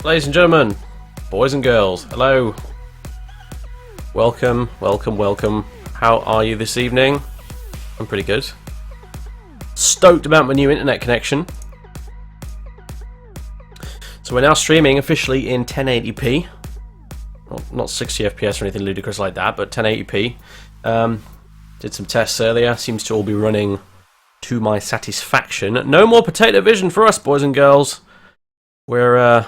Ladies and gentlemen, boys and girls, hello. Welcome, welcome, welcome. How are you this evening? I'm pretty good. Stoked about my new internet connection. So we're now streaming officially in 1080p. Not 60 FPS or anything ludicrous like that, but 1080p. Did some tests earlier. Seems to all be running to my satisfaction. No more potato vision for us, boys and girls. We're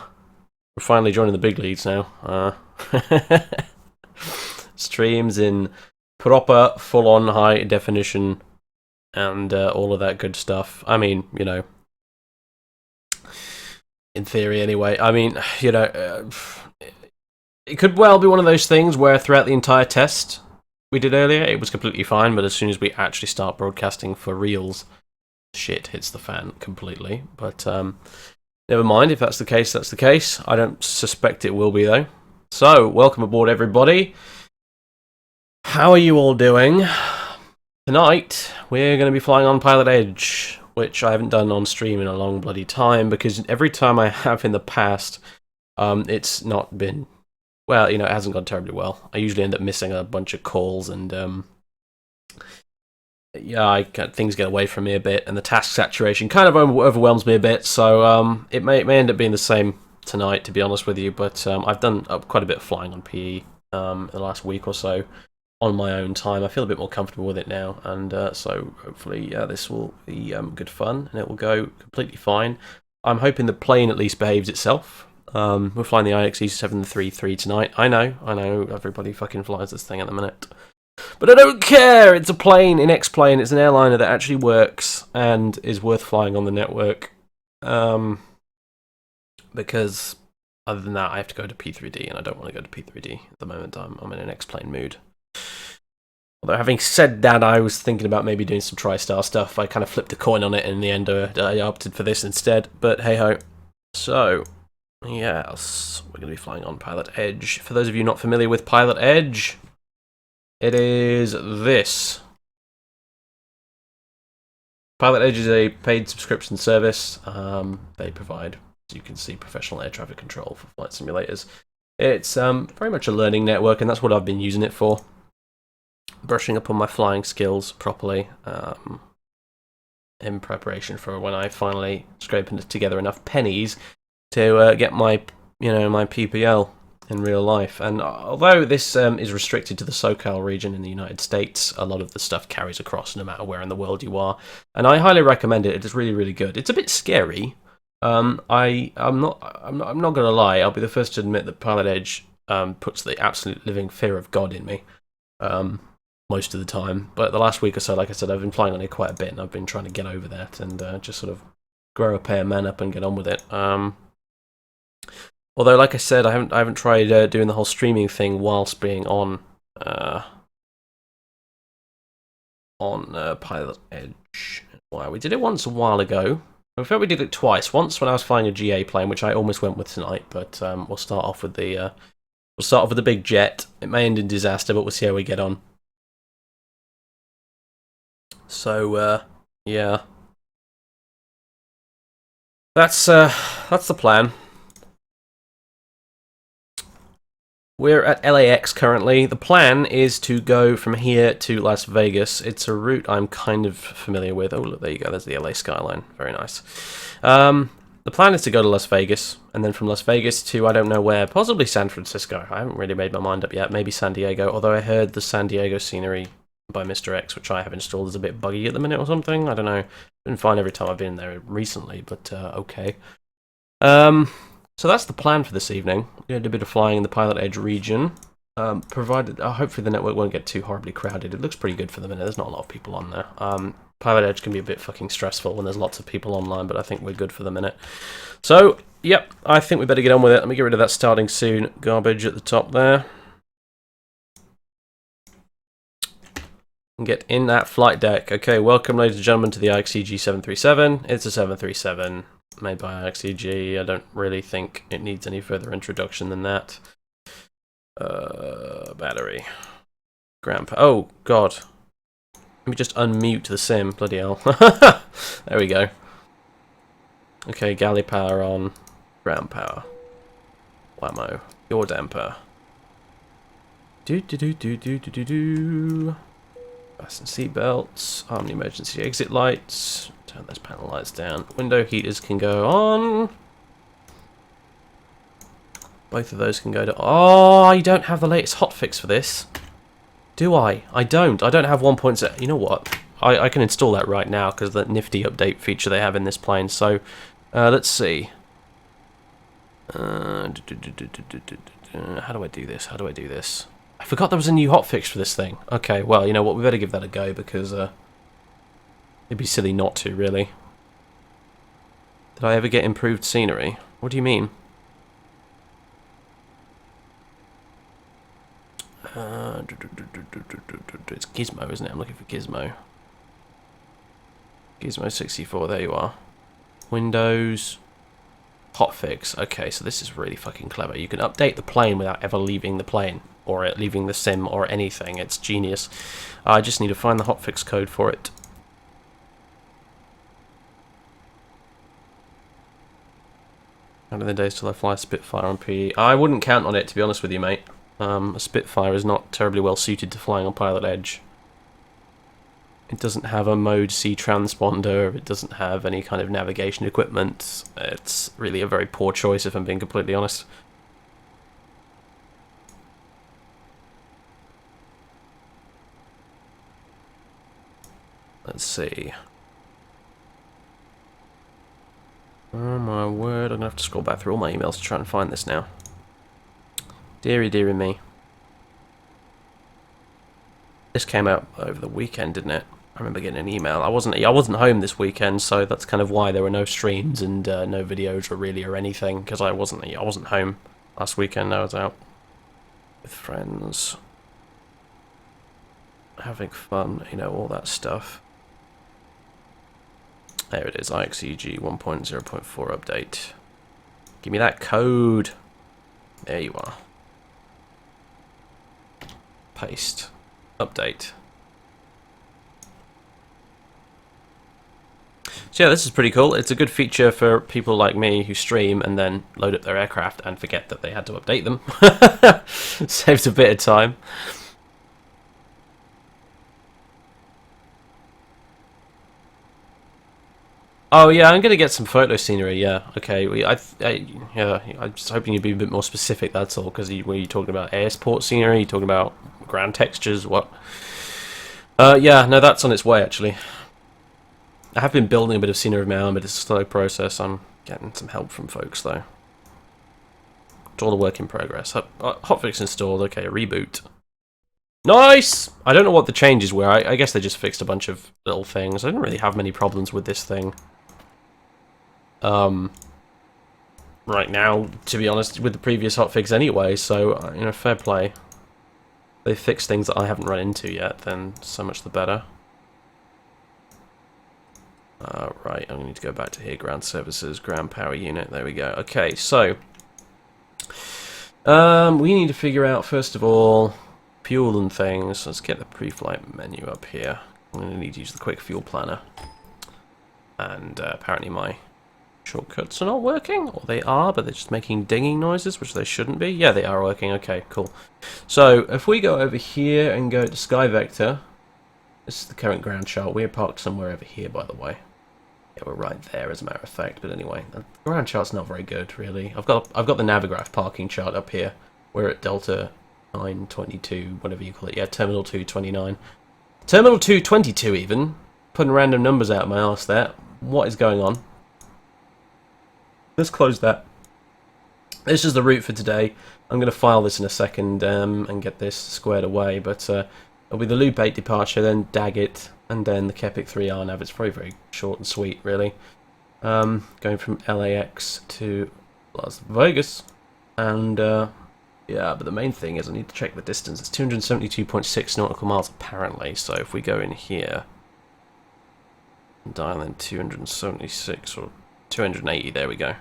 finally joining the big leagues now. Streams in proper, full-on, high definition, and all of that good stuff. I mean, you know, in theory anyway. I mean, you know, it could well be one of those things where throughout the entire test we did earlier, it was completely fine, but as soon as we actually start broadcasting for reals, shit hits the fan completely. But never mind, if that's the case, that's the case. I don't suspect it will be, though. So, welcome aboard, everybody. How are you all doing? Tonight, we're going to be flying on Pilot Edge, which I haven't done on stream in a long bloody time, because every time I have in the past, it's not been, well, you know, it hasn't gone terribly well. I usually end up missing a bunch of calls, and yeah, things get away from me a bit, and the task saturation kind of overwhelms me a bit, so it may end up being the same tonight, to be honest with you, but I've done quite a bit of flying on PE in the last week or so on my own time. I feel a bit more comfortable with it now, and so hopefully this will be good fun, and it will go completely fine. I'm hoping the plane at least behaves itself. We're flying the IXEG 733 tonight. I know, everybody fucking flies this thing at the minute. But I don't care! It's a plane, an X-plane, it's an airliner that actually works and is worth flying on the network. Because other than that, I have to go to P3D, and I don't want to go to P3D at the moment. I'm in an X-plane mood. Although having said that, I was thinking about maybe doing some TriStar stuff. I kind of flipped a coin on it, and in the end I opted for this instead. But hey-ho. So, yes, we're going to be flying on Pilot Edge. For those of you not familiar with Pilot Edge, it is this. Pilot Edge is a paid subscription service. They provide, as you can see, professional air traffic control for flight simulators. It's very much a learning network, and that's what I've been using it for. Brushing up on my flying skills properly in preparation for when I finally scrape together enough pennies to get my, my PPL in real life. And although this is restricted to the SoCal region in the United States, a lot of the stuff carries across no matter where in the world you are, and I highly recommend it. It is really, really good. It's a bit scary. I'm not gonna lie. I'll be the first to admit that Pilot Edge puts the absolute living fear of God in me most of the time. But the last week or so, like I said, I've been flying on it quite a bit, and I've been trying to get over that and just sort of grow a pair of men up and get on with it. Although, like I said, I haven't tried doing the whole streaming thing whilst being on Pilot Edge. Wow, we did it once a while ago. In fact, we did it twice. Once when I was flying a GA plane, which I almost went with tonight, but we'll start off with the big jet. It may end in disaster, but we'll see how we get on. So yeah, that's the plan. We're at LAX currently. The plan is to go from here to Las Vegas. It's a route I'm kind of familiar with. Oh, look, there you go. There's the LA skyline. Very nice. The plan is to go to Las Vegas, and then from Las Vegas to, I don't know where, possibly San Francisco. I haven't really made my mind up yet. Maybe San Diego, although I heard the San Diego scenery by Mr. X, which I have installed, is a bit buggy at the minute or something. I don't know. Been fine every time I've been there recently, but okay. So that's the plan for this evening. We're going to do a bit of flying in the Pilot Edge region, provided hopefully the network won't get too horribly crowded. It looks pretty good for the minute. There's not a lot of people on there. Pilot Edge can be a bit fucking stressful when there's lots of people online, but I think we're good for the minute. So, yep, I think we better get on with it. Let me get rid of that starting soon garbage at the top there. And get in that flight deck. Okay, welcome, ladies and gentlemen, to the IXEG 737. It's a 737. Made by IXEG. I don't really think it needs any further introduction than that. Battery. Oh, God. Let me just unmute the sim. Bloody hell. There we go. Okay, galley power on. Ground power. Whammo. Your damper. Do do do do do do do do. Fasten seatbelts. Arm the emergency exit lights. Turn those panel lights down. Window heaters can go on. Both of those can go to... Oh, I don't have the latest hotfix for this. Do I? I don't. I don't have 1.0. You know what? I can install that right now because of that nifty update feature they have in this plane. So, let's see. How do I do this? How do I do this? I forgot there was a new hotfix for this thing. Okay, well, you know what? We better give that a go because it'd be silly not to, really. Did I ever get improved scenery? What do you mean? It's Gizmo, isn't it? I'm looking for Gizmo. Gizmo 64, there you are. Windows. Hotfix. Okay, so this is really fucking clever. You can update the plane without ever leaving the plane, or leaving the sim, or anything. It's genius. I just need to find the hotfix code for it. How many days till I fly a Spitfire on PE? I wouldn't count on it, to be honest with you, mate. A Spitfire is not terribly well suited to flying on Pilot Edge. It doesn't have a Mode C transponder, it doesn't have any kind of navigation equipment. It's really a very poor choice, if I'm being completely honest. Let's see. Oh my word, I'm going to have to scroll back through all my emails to try and find this now. Deary, deary me. This came out over the weekend, didn't it? I remember getting an email. I wasn't home this weekend, so that's kind of why there were no streams and no videos or anything, because I wasn't home last weekend. I was out with friends, having fun, you know, all that stuff. There it is, IXEG 1.0.4 update. Give me that code. There you are. Paste. Update. So yeah, this is pretty cool. It's a good feature for people like me who stream and then load up their aircraft and forget that they had to update them. Saves a bit of time. Oh yeah, I'm gonna get some photo scenery. Yeah, okay. Yeah, I'm just hoping you'd be a bit more specific. That's all. Because were you talking about airport scenery? You talking about ground textures? What? Yeah, no, that's on its way actually. I have been building a bit of scenery of my own, but it's a slow process. I'm getting some help from folks though. It's all a work in progress. Hotfix installed. Okay, reboot. Nice! I don't know what the changes were. I guess they just fixed a bunch of little things. I didn't really have many problems with this thing. Right now, to be honest, with the previous hotfix anyway, so, you know, fair play. They fixed things that I haven't run into yet, then so much the better. Right, I'm going to need to go back to here, ground services, ground power unit, there we go. Okay, so, we need to figure out, first of all, fuel and things. Let's get the pre-flight menu up here. I'm going to need to use the quick fuel planner. And apparently my shortcuts are not working, or they are, but they're just making dinging noises, which they shouldn't be. Yeah, they are working. Okay, cool. So if we go over here and go to Sky Vector, this is the current ground chart. We're parked somewhere over here, by the way. Yeah, we're right there, as a matter of fact. But anyway, the ground chart's not very good, really. I've got the Navigraph parking chart up here. We're at Delta 922, whatever you call it. Yeah, Terminal 229. Terminal 222, even. Putting random numbers out of my arse there. What is going on? Let's close that. This is the route for today. I'm going to file this in a second and get this squared away, but it'll be the Loop 8 departure, then Daggett, and then the Kepik 3R nav. It's very, very short and sweet, really. Going from LAX to Las Vegas, and yeah, but the main thing is I need to check the distance. It's 272.6 nautical miles, apparently, so if we go in here and dial in 276 or 280, there we go.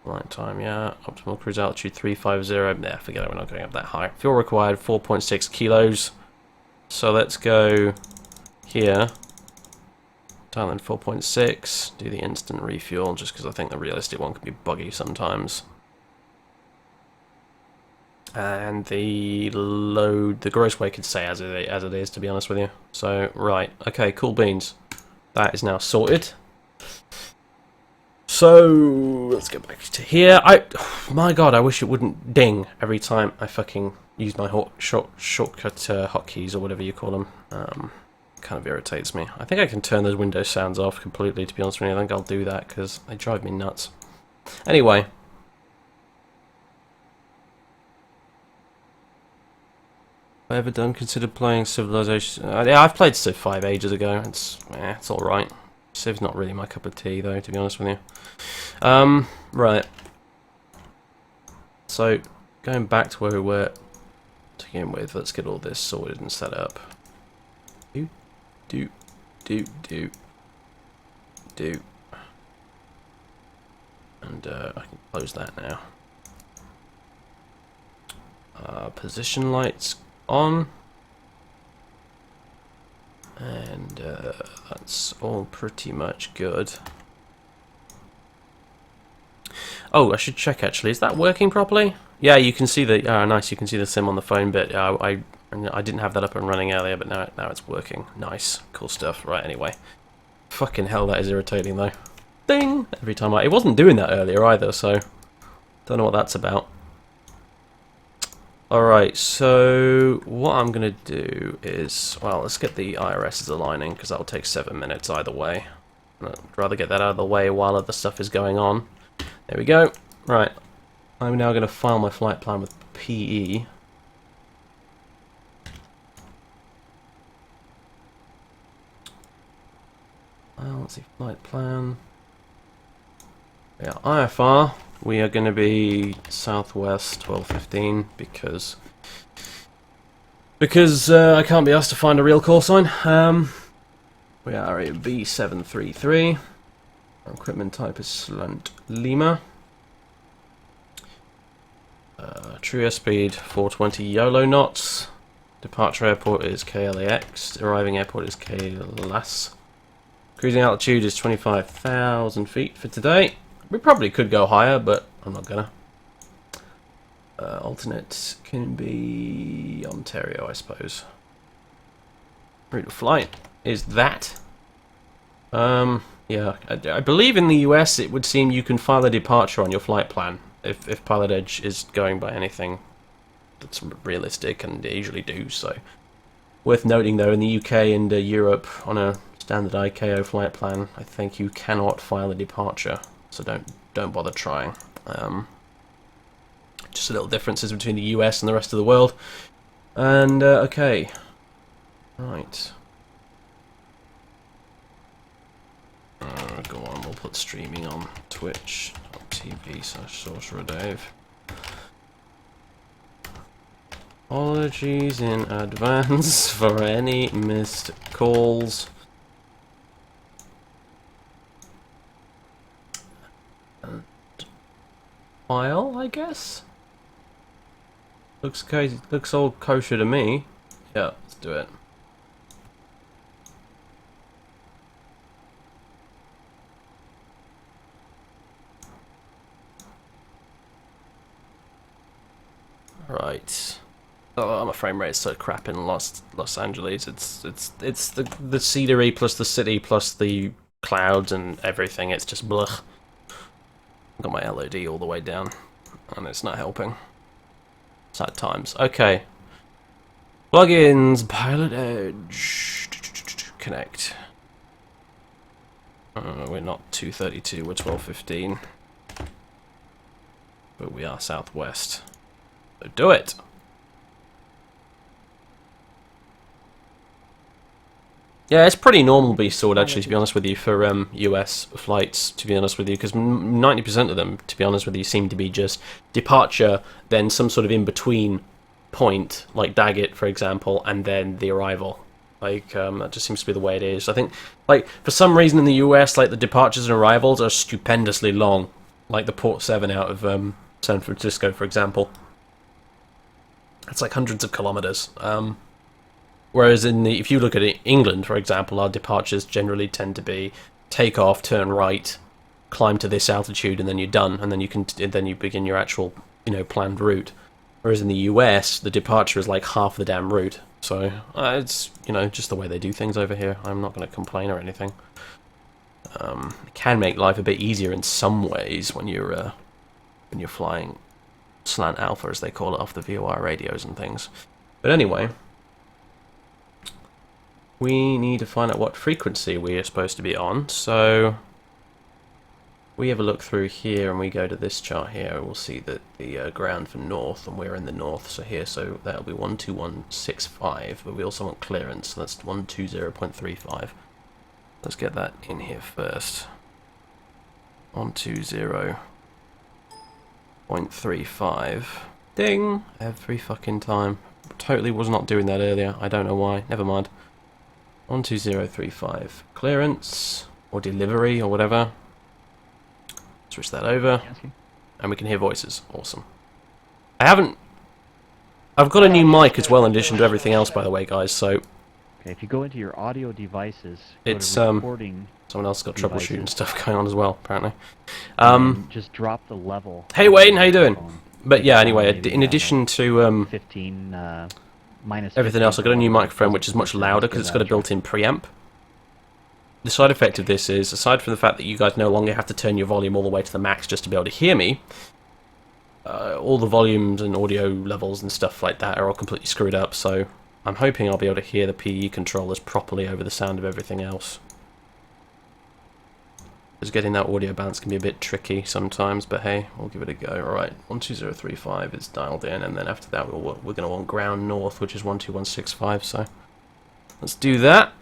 Flight time, yeah. Optimal cruise altitude 350. Nah, forget it, we're not going up that high. Fuel required 4.6 kilos. So let's go here. Dial in 4.6. Do the instant refuel, just because I think the realistic one can be buggy sometimes. And the load, the gross weight could stay as it is, to be honest with you. So, right, okay, cool beans. That is now sorted. So, let's get back to here. My god, I wish it wouldn't ding every time I fucking use my shortcut hotkeys, or whatever you call them. Kind of irritates me. I think I can turn those Windows sounds off completely, to be honest with you. I think I'll do that, because they drive me nuts. Anyway. Have I ever considered playing Civilization? Yeah, I've played Civ 5 ages ago. It's alright. Civ's not really my cup of tea, though, to be honest with you. Right. So, going back to where we were to begin with, let's get all this sorted and set up. Do. And I can close that now. Position lights on. And that's all pretty much good. Oh, I should check actually. Is that working properly? Yeah, you can see the. Oh, nice. You can see the sim on the phone bit. I didn't have that up and running earlier, but now it's working. Nice, cool stuff. Right. Anyway, fucking hell, that is irritating though. Ding! Every time it wasn't doing that earlier either, so don't know what that's about. Alright, so what I'm going to do is, well, let's get the IRSs aligning, because that'll take 7 minutes either way. I'd rather get that out of the way while other stuff is going on. There we go. Right, I'm now going to file my flight plan with PE. Well, let's see, flight plan. Yeah, IFR. We are going to be southwest 1215 because I can't be asked to find a real call sign. We are a B733. Our equipment type is Slant Lima. True airspeed 420 YOLO knots. Departure airport is KLAX. Arriving airport is KLAS. Cruising altitude is 25,000 feet for today. We probably could go higher, but I'm not gonna. Alternate can be Ontario, I suppose. Route of flight is that. Yeah, I believe in the US it would seem you can file a departure on your flight plan if Pilot Edge is going by anything that's realistic, and they usually do. So, worth noting though, in the UK and Europe, on a standard ICAO flight plan, I think you cannot file a departure. So don't bother trying. Just a little differences between the US and the rest of the world. And okay, right. Go on. We'll put streaming on Twitch.tv/Sorcerer Dave. Apologies in advance for any missed calls. File, I guess. Looks all kosher to me. Yeah, let's do it. Right. Oh, my frame rate is so crap in Los Angeles. It's the scenery plus the city plus the clouds and everything. It's just blech. Got my LOD all the way down, and it's not helping. Sad times. Okay. Plugins, Pilot Edge, connect. We're not 232, we're 1215. But we are southwest. So do it! Yeah, it's pretty normal beast sword actually, to be honest with you, for US flights, to be honest with you, because 90% of them, to be honest with you, seem to be just departure, then some sort of in-between point, like Daggett, for example, and then the arrival. Like, that just seems to be the way it is. I think, like, for some reason in the US, like, the departures and arrivals are stupendously long. Like the Port 7 out of San Francisco, for example. It's like hundreds of kilometers. Whereas if you look at England, for example, our departures generally tend to be take off, turn right, climb to this altitude, and then you're done, and then you begin your actual, planned route. Whereas in the US, the departure is like half the damn route. So it's, you know, just the way they do things over here. I'm not going to complain or anything. It can make life a bit easier in some ways when you're flying slant alpha, as they call it, off the VOR radios and things. But anyway, we need to find out what frequency we are supposed to be on. So we have a look through here and we go to this chart here, we'll see that the ground for north, and we're in the north, so here, so that'll be 12165, but we also want clearance, so that's 120.35. Let's get that in here first. 120.35. Ding! Every fucking time. Totally was not doing that earlier, I don't know why, never mind. 12035. Clearance, or delivery, or whatever. Switch that over, and we can hear voices. Awesome. I've got a new mic as well in addition to everything else, by the way, guys, so... Okay, if you go into your audio devices, it's, recording someone else got troubleshooting stuff going on as well, apparently. Just drop the level. Hey Wayne, how you doing? But yeah, anyway, in addition to 15, minus everything else, I've got a new microphone which is much louder because it's got a built-in preamp. The side effect of this is, aside from the fact that you guys no longer have to turn your volume all the way to the max just to be able to hear me, all the volumes and audio levels and stuff like that are all completely screwed up, so I'm hoping I'll be able to hear the PE controllers properly over the sound of everything else. Because getting that audio balance can be a bit tricky sometimes, but hey, we'll give it a go. Alright, 12035 is dialed in, and then after that we're going to want ground north, which is 12165, so let's do that.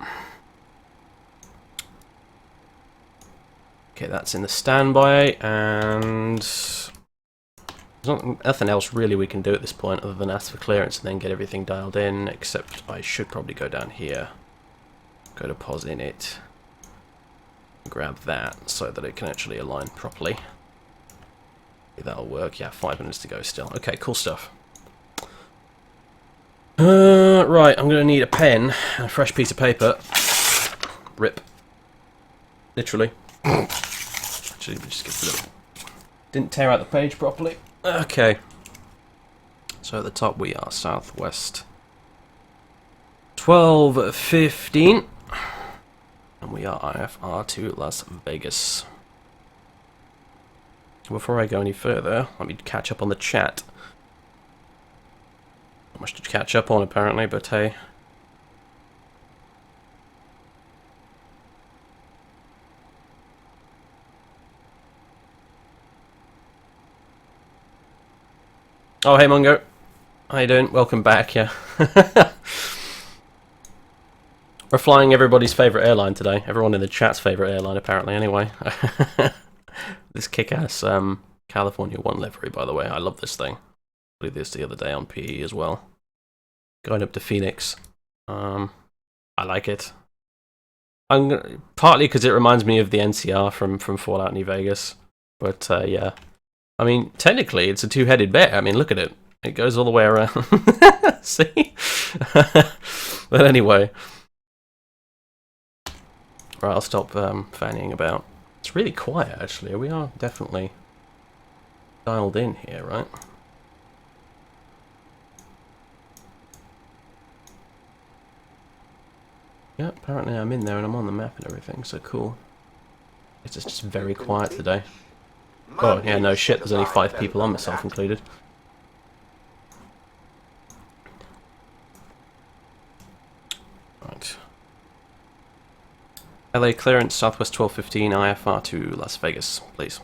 Okay, that's in the standby, and there's nothing else really we can do at this point other than ask for clearance and then get everything dialed in, except I should probably go down here, go to pos init, grab that so that it can actually align properly. That'll work. Yeah, 5 minutes to go still. Okay, cool stuff. Right, I'm going to need a pen and a fresh piece of paper. Rip. Literally. Actually, just get rid of it. Didn't tear out the page properly. Okay. So at the top we are southwest 1215. And we are IFR to Las Vegas. Before I go any further, let me catch up on the chat. Not much to catch up on apparently, but hey. Oh, hey Mungo. How you doing? Welcome back, yeah. We're flying everybody's favourite airline today. Everyone in the chat's favourite airline, apparently, anyway. This kick-ass California One livery, by the way. I love this thing. I did this the other day on PE as well. Going up to Phoenix. I like it. Partly because it reminds me of the NCR from Fallout New Vegas. But, yeah. I mean, technically, it's a two-headed bear. I mean, look at it. It goes all the way around. See? But anyway. Right, I'll stop fannying about. It's really quiet, actually. We are definitely dialed in here, right? Yeah, apparently I'm in there and I'm on the map and everything, so cool. It's just very quiet today. Oh, yeah, no shit, there's only 5 people on, myself included. Right. LA clearance, Southwest 1215, IFR to Las Vegas, please.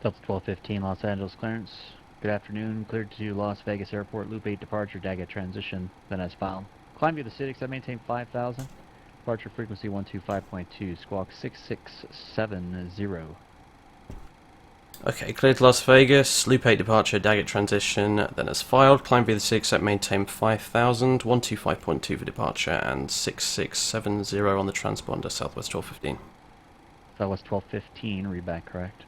Delta 1215, Los Angeles clearance. Good afternoon, cleared to Las Vegas Airport, Loop 8 departure, DAGA transition, then as found. Climb via the CITIX, I maintain 5,000. Departure frequency 125.2, squawk 6670. Okay, cleared to Las Vegas, Loop 8 departure, Daggett transition, then as filed, climb via the CITIX, maintain 5,000, 125.2 for departure, and 6670 on the transponder, Southwest 1215. Southwest 1215, read back correct.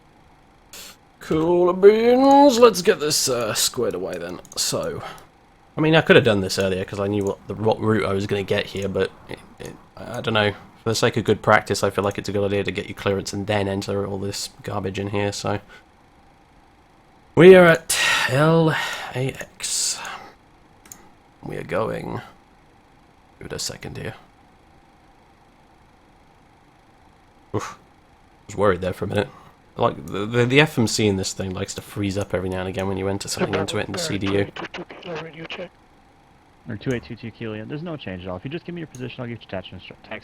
Cool beans, let's get this squared away then. So, I mean, I could have done this earlier because I knew what route I was going to get here, but I don't know. For the sake of good practice, I feel like it's a good idea to get your clearance and then enter all this garbage in here, so We are at LAX. We are going. Give it a second here. Oof. I was worried there for a minute. Like the FMC in this thing likes to freeze up every now and again when you enter something into it in the CDU. Or 2822 Kilo. There's no change at all. If you just give me your position, I'll give you taxi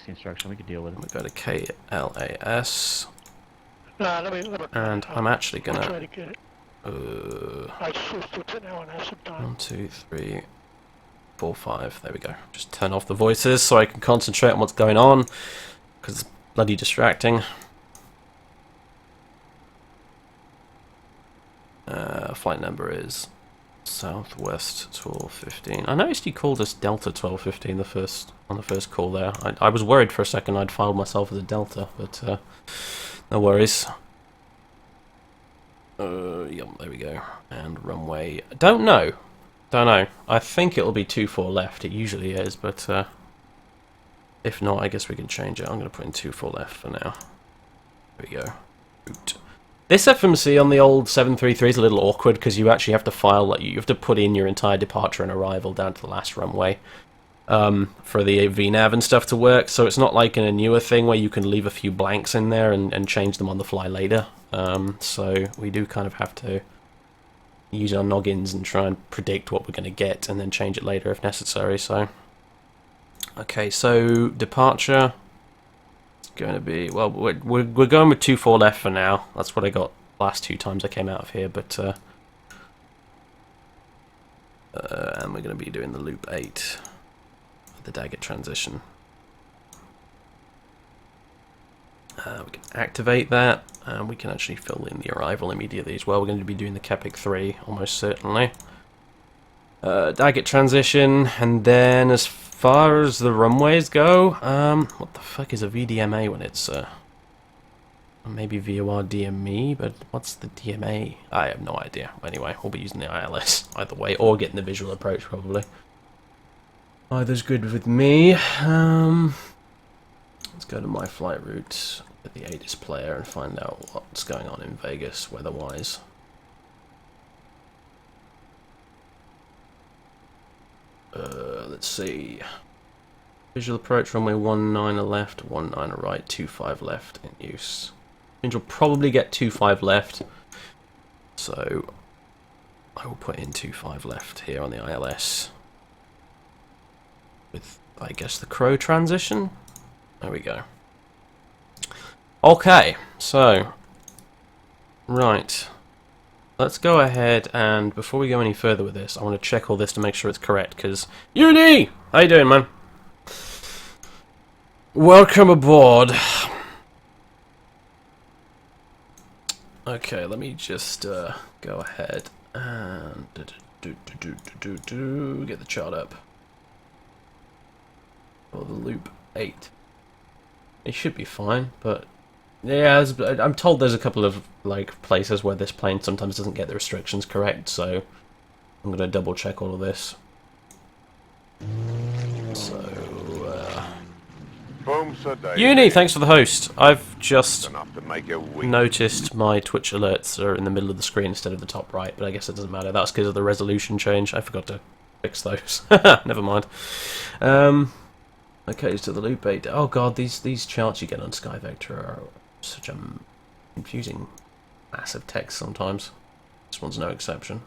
instruction. We can deal with it. We go to KLAS. Let me And I'm actually gonna. try to get it. I just looked at now and have some time. 1, 2, 3, 4, 5. There we go. Just turn off the voices so I can concentrate on what's going on, because it's bloody distracting. Flight number is Southwest 1215. I noticed you called us Delta 1215 on the first call there. I was worried for a second I'd filed myself as a Delta, but no worries. Yep, there we go. And runway. Don't know. I think it'll be 24 left. It usually is, but if not, I guess we can change it. I'm going to put in 24 left for now. There we go. Route. This FMC on the old 733 is a little awkward because you actually have to file, like, you have to put in your entire departure and arrival down to the last runway for the VNAV and stuff to work. So it's not like in a newer thing where you can leave a few blanks in there and change them on the fly later. So we do kind of have to use our noggins and try and predict what we're going to get and then change it later if necessary. So, okay, so departure. Going to be, well, we're going with 24 left for now. That's what I got last 2 times I came out of here, but and we're going to be doing the loop 8 with the Daggett transition. We can activate that, and we can actually fill in the arrival immediately as well. We're going to be doing the Kepik 3 almost certainly. Daggett transition, and then as far as the runways go, what the fuck is a VDMA when it's maybe VOR DME, but what's the DMA? I have no idea. Anyway, we'll be using the ILS either way, or getting the visual approach probably. Either's good with me. Let's go to my flight route with the ATIS player and find out what's going on in Vegas weather-wise. Let's see. Visual approach, runway 19 left, 19 right, 25 left in use. Means we'll probably get 25 left. So I will put in 25 left here on the ILS. With, I guess, the crow transition. There we go. Okay, so right. Let's go ahead and, before we go any further with this, I want to check all this to make sure it's correct, because... Uni! How you doing, man? Welcome aboard. Okay, let me just go ahead and get the chart up. For the loop 8. It should be fine, but... Yeah, I'm told there's a couple of like places where this plane sometimes doesn't get the restrictions correct, so I'm gonna double check all of this. So, Uni, thanks for the host. I've just noticed my Twitch alerts are in the middle of the screen instead of the top right, but I guess it doesn't matter. That's because of the resolution change. I forgot to fix those. Never mind. Okay, so the loop 8. Oh god, these charts you get on Sky Vector are such a confusing massive text sometimes. This one's no exception.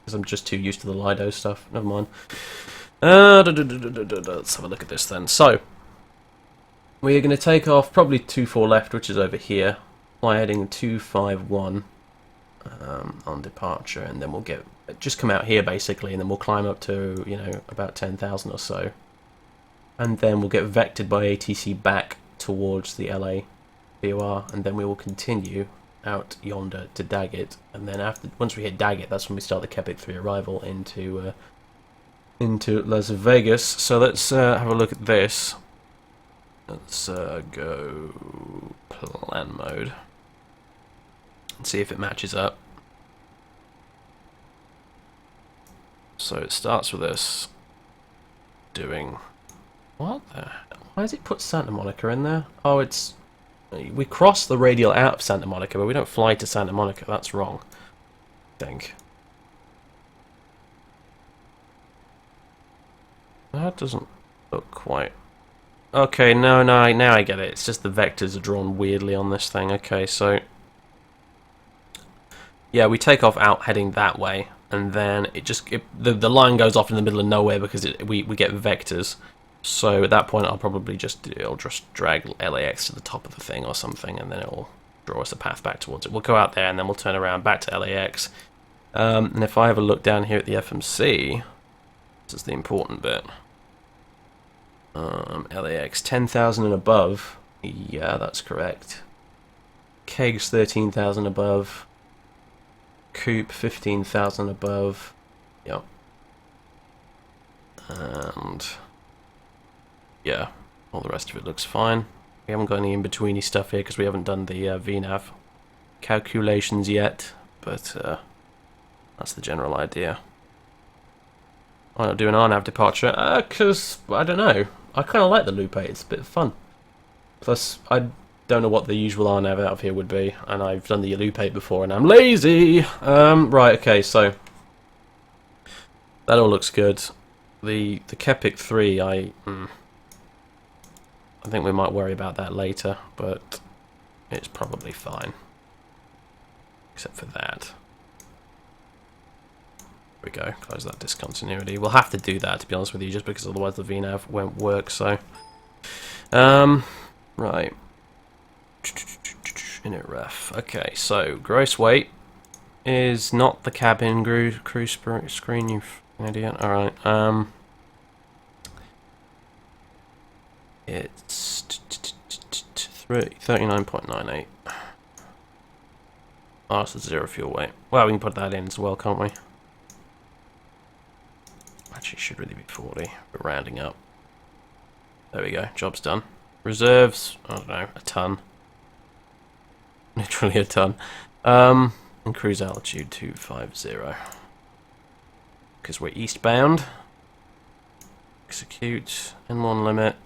Because I'm just too used to the Lido stuff. Never mind. Let's have a look at this then. So, we're going to take off probably 24 left, which is over here. Fly heading 251 on departure, and then we'll just come out here basically, and then we'll climb up to, you know, about 10,000 or so. And then we'll get vectored by ATC back towards the LA VOR, and then we will continue out yonder to Daggett, and then once we hit Daggett, that's when we start the Kepik 3 arrival into Las Vegas. So let's have a look at this. Let's go plan mode and see if it matches up. So it starts with us doing... What the hell? Why does it put Santa Monica in there? Oh, it's... We cross the radial out of Santa Monica, but we don't fly to Santa Monica. That's wrong. think. That doesn't look quite... Okay, no, now I get it. It's just the vectors are drawn weirdly on this thing. Okay, so... Yeah, we take off out heading that way, and then the line goes off in the middle of nowhere because we get vectors. So at that point, it'll just drag LAX to the top of the thing or something, and then it'll draw us a path back towards it. We'll go out there, and then we'll turn around back to LAX. And if I have a look down here at the FMC, this is the important bit. LAX 10,000 and above. Yeah, that's correct. Kegs 13,000 above. Coop 15,000 above. Yep. And yeah, all the rest of it looks fine. We haven't got any in-betweeny stuff here because we haven't done the VNAV calculations yet, but that's the general idea. Why not do an RNAV departure? Because, I don't know. I kind of like the Loop 8, it's a bit of fun. Plus, I don't know what the usual RNAV out of here would be, and I've done the Loop 8 before, and I'm lazy! Right, okay, so... That all looks good. The Kepik 3, I think we might worry about that later, but it's probably fine. Except for that. There we go, close that discontinuity. We'll have to do that, to be honest with you, just because otherwise the VNAV won't work, so... right. Init ref. Okay, so, gross weight is not the cabin crew screen, you idiot. Alright, it's 39.98. Oh, it's a 0 fuel weight. Well, we can put that in as well, can't we? Actually, should really be 40. We're rounding up. There we go. Job's done. Reserves, I don't know, a ton. Literally a ton. And cruise altitude 250. Because we're eastbound. Execute. N1 limit.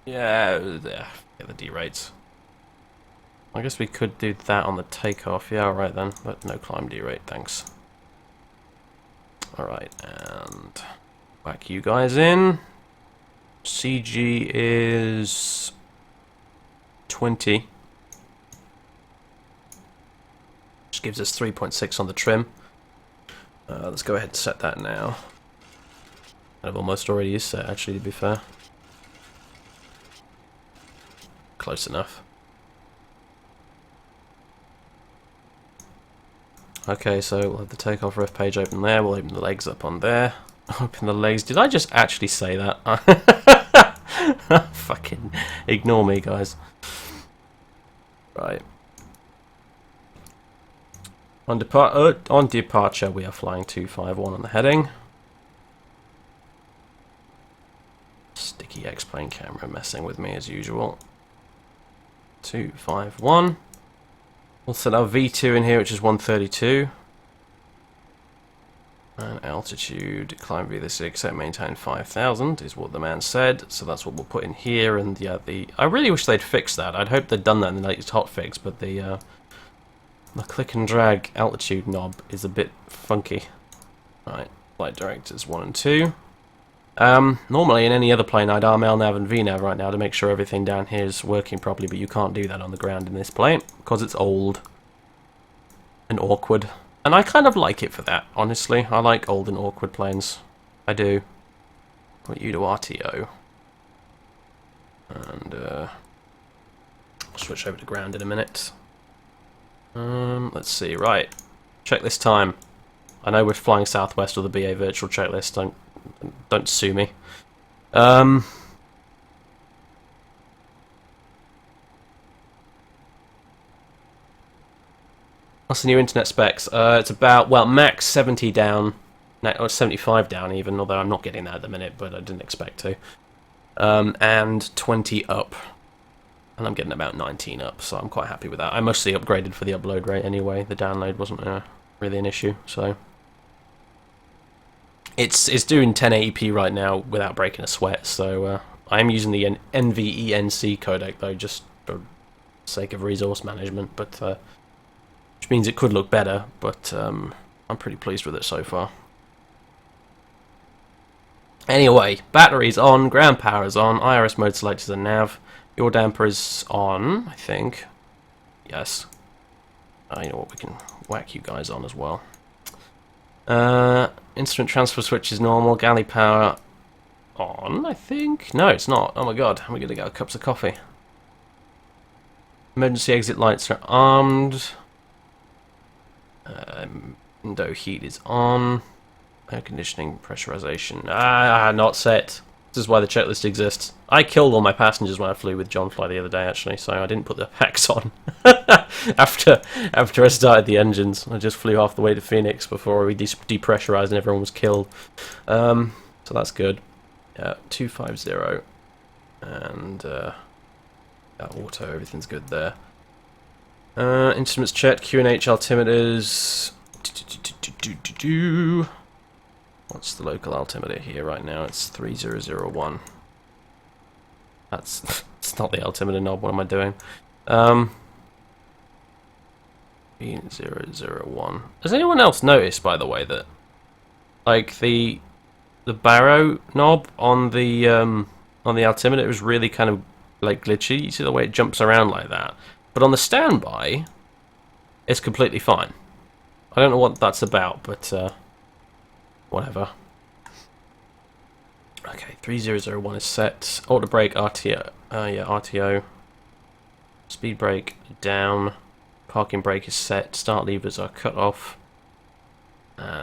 Yeah, get the D rates. I guess we could do that on the takeoff. Yeah, alright then. But no climb D rate, thanks. Alright, and whack you guys in. CG is 20. Which gives us 3.6 on the trim. Let's go ahead and set that now. I've almost already is set, actually, to be fair. Close enough. Okay, so we'll have the takeoff ref page open there. We'll open the legs up on there. Open the legs. Did I just actually say that? Fucking ignore me, guys. Right. On departure, we are flying 251 on the heading. Sticky X-plane camera messing with me as usual. 251. We'll set our V2 in here, which is 132. And altitude, climb V6, set maintain 5,000 is what the man said. So that's what we'll put in here. And yeah, I really wish they'd fixed that. I'd hoped they'd done that in the latest hotfix, but the click and drag altitude knob is a bit funky. Right, flight directors 1 and 2. Normally in any other plane I'd arm LNAV and VNAV right now to make sure everything down here is working properly, but you can't do that on the ground in this plane because it's old and awkward. And I kind of like it for that, honestly. I like old and awkward planes. I do. Put you to RTO. And I'll switch over to ground in a minute. Let's see, right. Checklist time. I know we're flying Southwest with the BA virtual checklist. Don't sue me. What's the new internet specs? It's about, well, max 70 down, or 75 down even, although I'm not getting that at the minute, but I didn't expect to. And 20 up. And I'm getting about 19 up, so I'm quite happy with that. I mostly upgraded for the upload rate anyway. The download wasn't really an issue, so... It's doing 1080p right now without breaking a sweat, so I'm using the NVENC codec though, just for sake of resource management, but which means it could look better, but I'm pretty pleased with it so far. Anyway, batteries on, ground power is on, IRS mode selected as a nav. Your damper is on, I think. Yes. You know what, we can whack you guys on as well. Instrument transfer switch is normal, galley power on, I think? No, it's not. Oh my god, we're gonna get cups of coffee. Emergency exit lights are armed. Window heat is on. Air conditioning, pressurization. Not set. This is why the checklist exists. I killed all my passengers when I flew with John Fly the other day, actually, so I didn't put the packs on. after I started the engines. I just flew half the way to Phoenix before we depressurized and everyone was killed. So that's good. Yeah, 250. And auto, everything's good there. Instruments checked, QNH altimeters. What's the local altimeter here right now? It's 3001. It's not the altimeter knob, what am I doing? 001. Has anyone else noticed, by the way, that like the barrow knob on the altimeter is really kind of like glitchy? You see the way it jumps around like that? But on the standby, it's completely fine. I don't know what that's about, but whatever. Okay, 3001 is set. Auto brake, RTO. Yeah, RTO. Speed brake down. Parking brake is set. Start levers are cut off.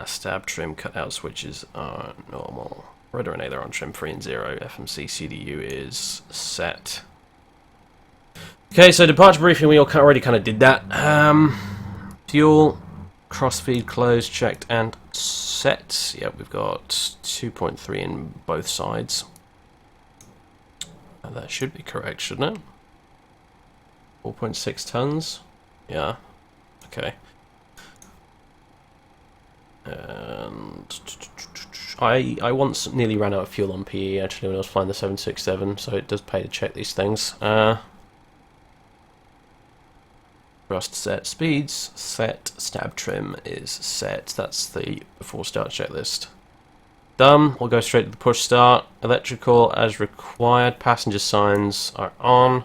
Stab trim cutout switches are normal. Rudder and aileron trim 3 and 0. FMC CDU is set. Okay, so departure briefing, we already kind of did that. Fuel, crossfeed closed, checked and set. Yeah, we've got 2.3 in both sides. That should be correct, shouldn't it? 4.6 tons. Yeah. Okay. And I once nearly ran out of fuel on PE actually when I was flying the 767, so it does pay to check these things. Thrust set, speeds set, stab trim is set. That's the before start checklist. Done. We'll go straight to the push start. Electrical as required. Passenger signs are on.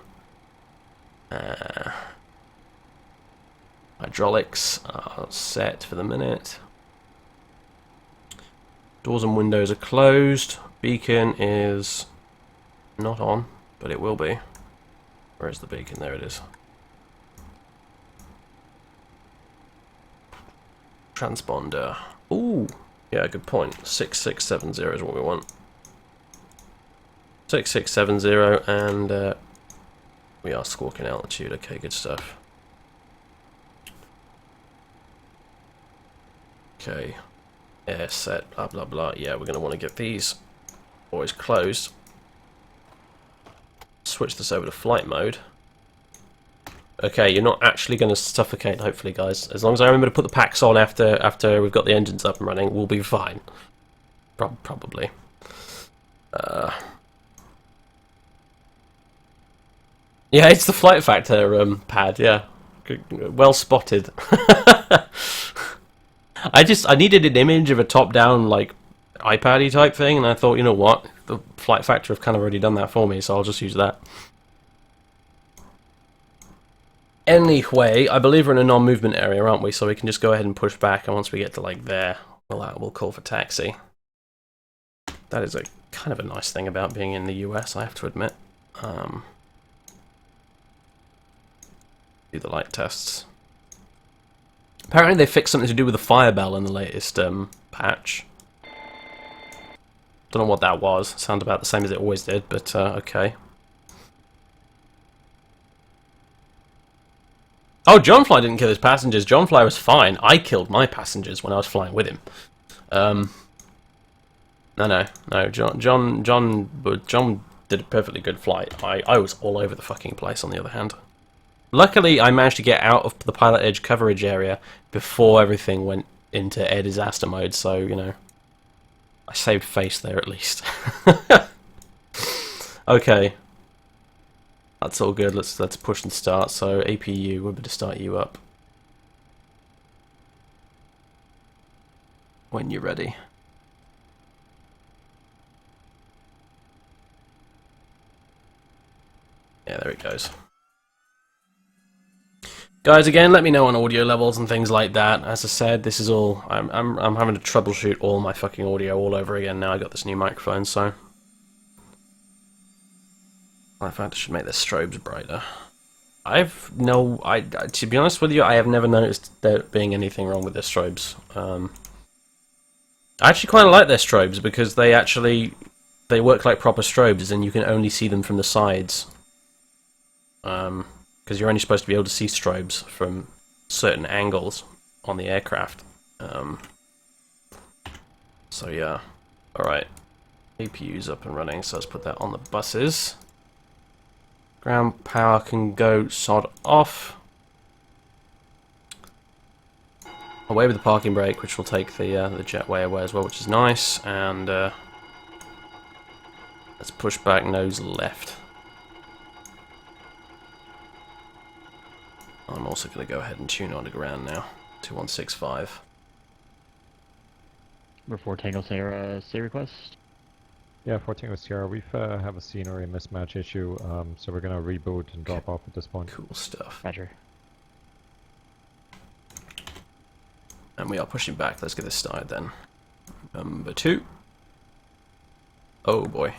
Hydraulics are set for the minute. Doors and windows are closed. Beacon is not on, but it will be. Where's the beacon? There it is. Transponder. Ooh, yeah, good point. 6670 is what we want. 6670, and we are squawking altitude. Okay, good stuff. Okay, air set, blah blah blah. Yeah, we're going to want to get these boys closed. Switch this over to flight mode. Okay, you're not actually going to suffocate, hopefully, guys. As long as I remember to put the packs on after we've got the engines up and running, we'll be fine. Probably. Yeah, it's the flight factor pad, yeah. Well spotted. I needed an image of a top-down, like, iPad-y type thing, and I thought, you know what? The flight factor have kind of already done that for me, so I'll just use that. Anyway, I believe we're in a non-movement area, aren't we? So we can just go ahead and push back, and once we get to, like, there, we'll call for taxi. That is a kind of a nice thing about being in the US, I have to admit. Do the light tests. Apparently they fixed something to do with the fire bell in the latest patch. Don't know what that was. Sounds about the same as it always did, but okay. Oh, John Fly didn't kill his passengers. John Fly was fine. I killed my passengers when I was flying with him. No. John did a perfectly good flight. I was all over the fucking place, on the other hand. Luckily, I managed to get out of the pilot edge coverage area before everything went into air disaster mode, so, you know, I saved face there at least. Okay. That's all good. Let's push and start. So APU, we're going to start you up. when you're ready. Yeah, there it goes. Guys, again, let me know on audio levels and things like that. As I said, this is all... I'm having to troubleshoot all my fucking audio all over again now I got this new microphone, so... In fact, I should make the strobes brighter. To be honest with you, I have never noticed there being anything wrong with their strobes. I actually quite like their strobes because they work like proper strobes and you can only see them from the sides. Because you're only supposed to be able to see strobes from certain angles on the aircraft. So yeah, alright. APU's up and running, so let's put that on the buses. Ground power can go sod off. Away with the parking brake, which will take the jetway away as well, which is nice. And let's push back nose left. I'm also going to go ahead and tune on to ground now. 2165. Report Tango Sierra, stay request. Yeah, 14 with Sierra. We've have a scenery mismatch issue, so we're gonna reboot and drop off at this point. Cool stuff. Roger. And we are pushing back. Let's get this started then. Number 2. Oh boy.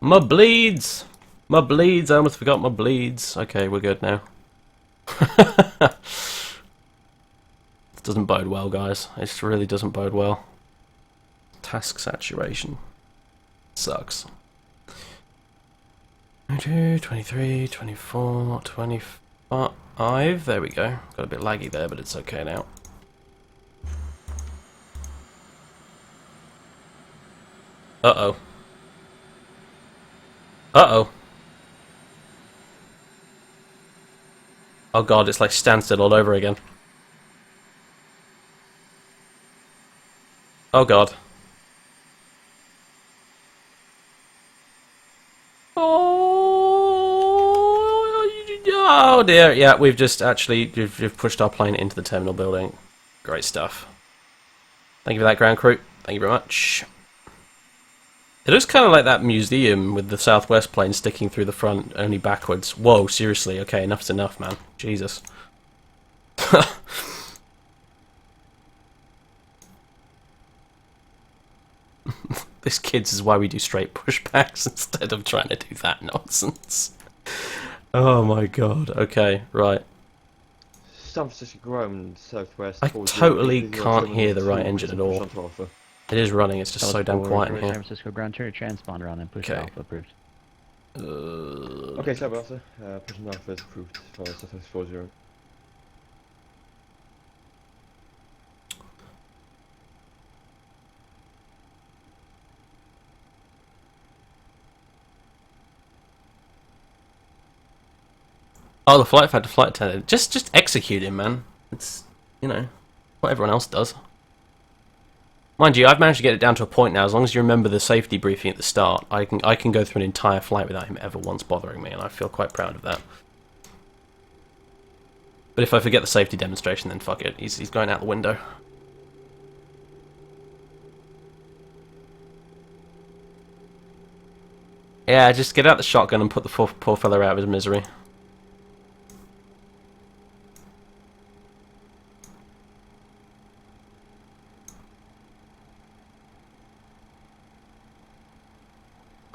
My bleeds! My bleeds! I almost forgot my bleeds. Okay, we're good now. This doesn't bode well, guys. It really doesn't bode well. Task saturation. Sucks. 22, 23, 24, 25. There we go. Got a bit laggy there, but it's okay now. Uh-oh. Uh-oh. Oh god, it's like standstill all over again. Oh god. Oh dear, yeah, we've just actually we've pushed our plane into the terminal building. Great stuff. Thank you for that, ground crew. Thank you very much. It looks kind of like that museum with the Southwest plane sticking through the front, only backwards. Whoa, seriously, okay, enough's enough, man. Jesus. This, kids, is why we do straight pushbacks instead of trying to do that nonsense. Oh my god, okay, right. San Francisco ground, southwest. I totally can't hear the right engine at all. It is running, it's just so damn quiet in San here. Francisco ground turret transponder on and push Okay. off, approved. Okay, sorry about that. Pushing off is approved for Southwest 40. Oh, the flight attendant. Just execute him, man. It's, you know, what everyone else does. Mind you, I've managed to get it down to a point now. As long as you remember the safety briefing at the start, I can go through an entire flight without him ever once bothering me, and I feel quite proud of that. But if I forget the safety demonstration, then fuck it. He's going out the window. Yeah, just get out the shotgun and put the poor fella out of his misery.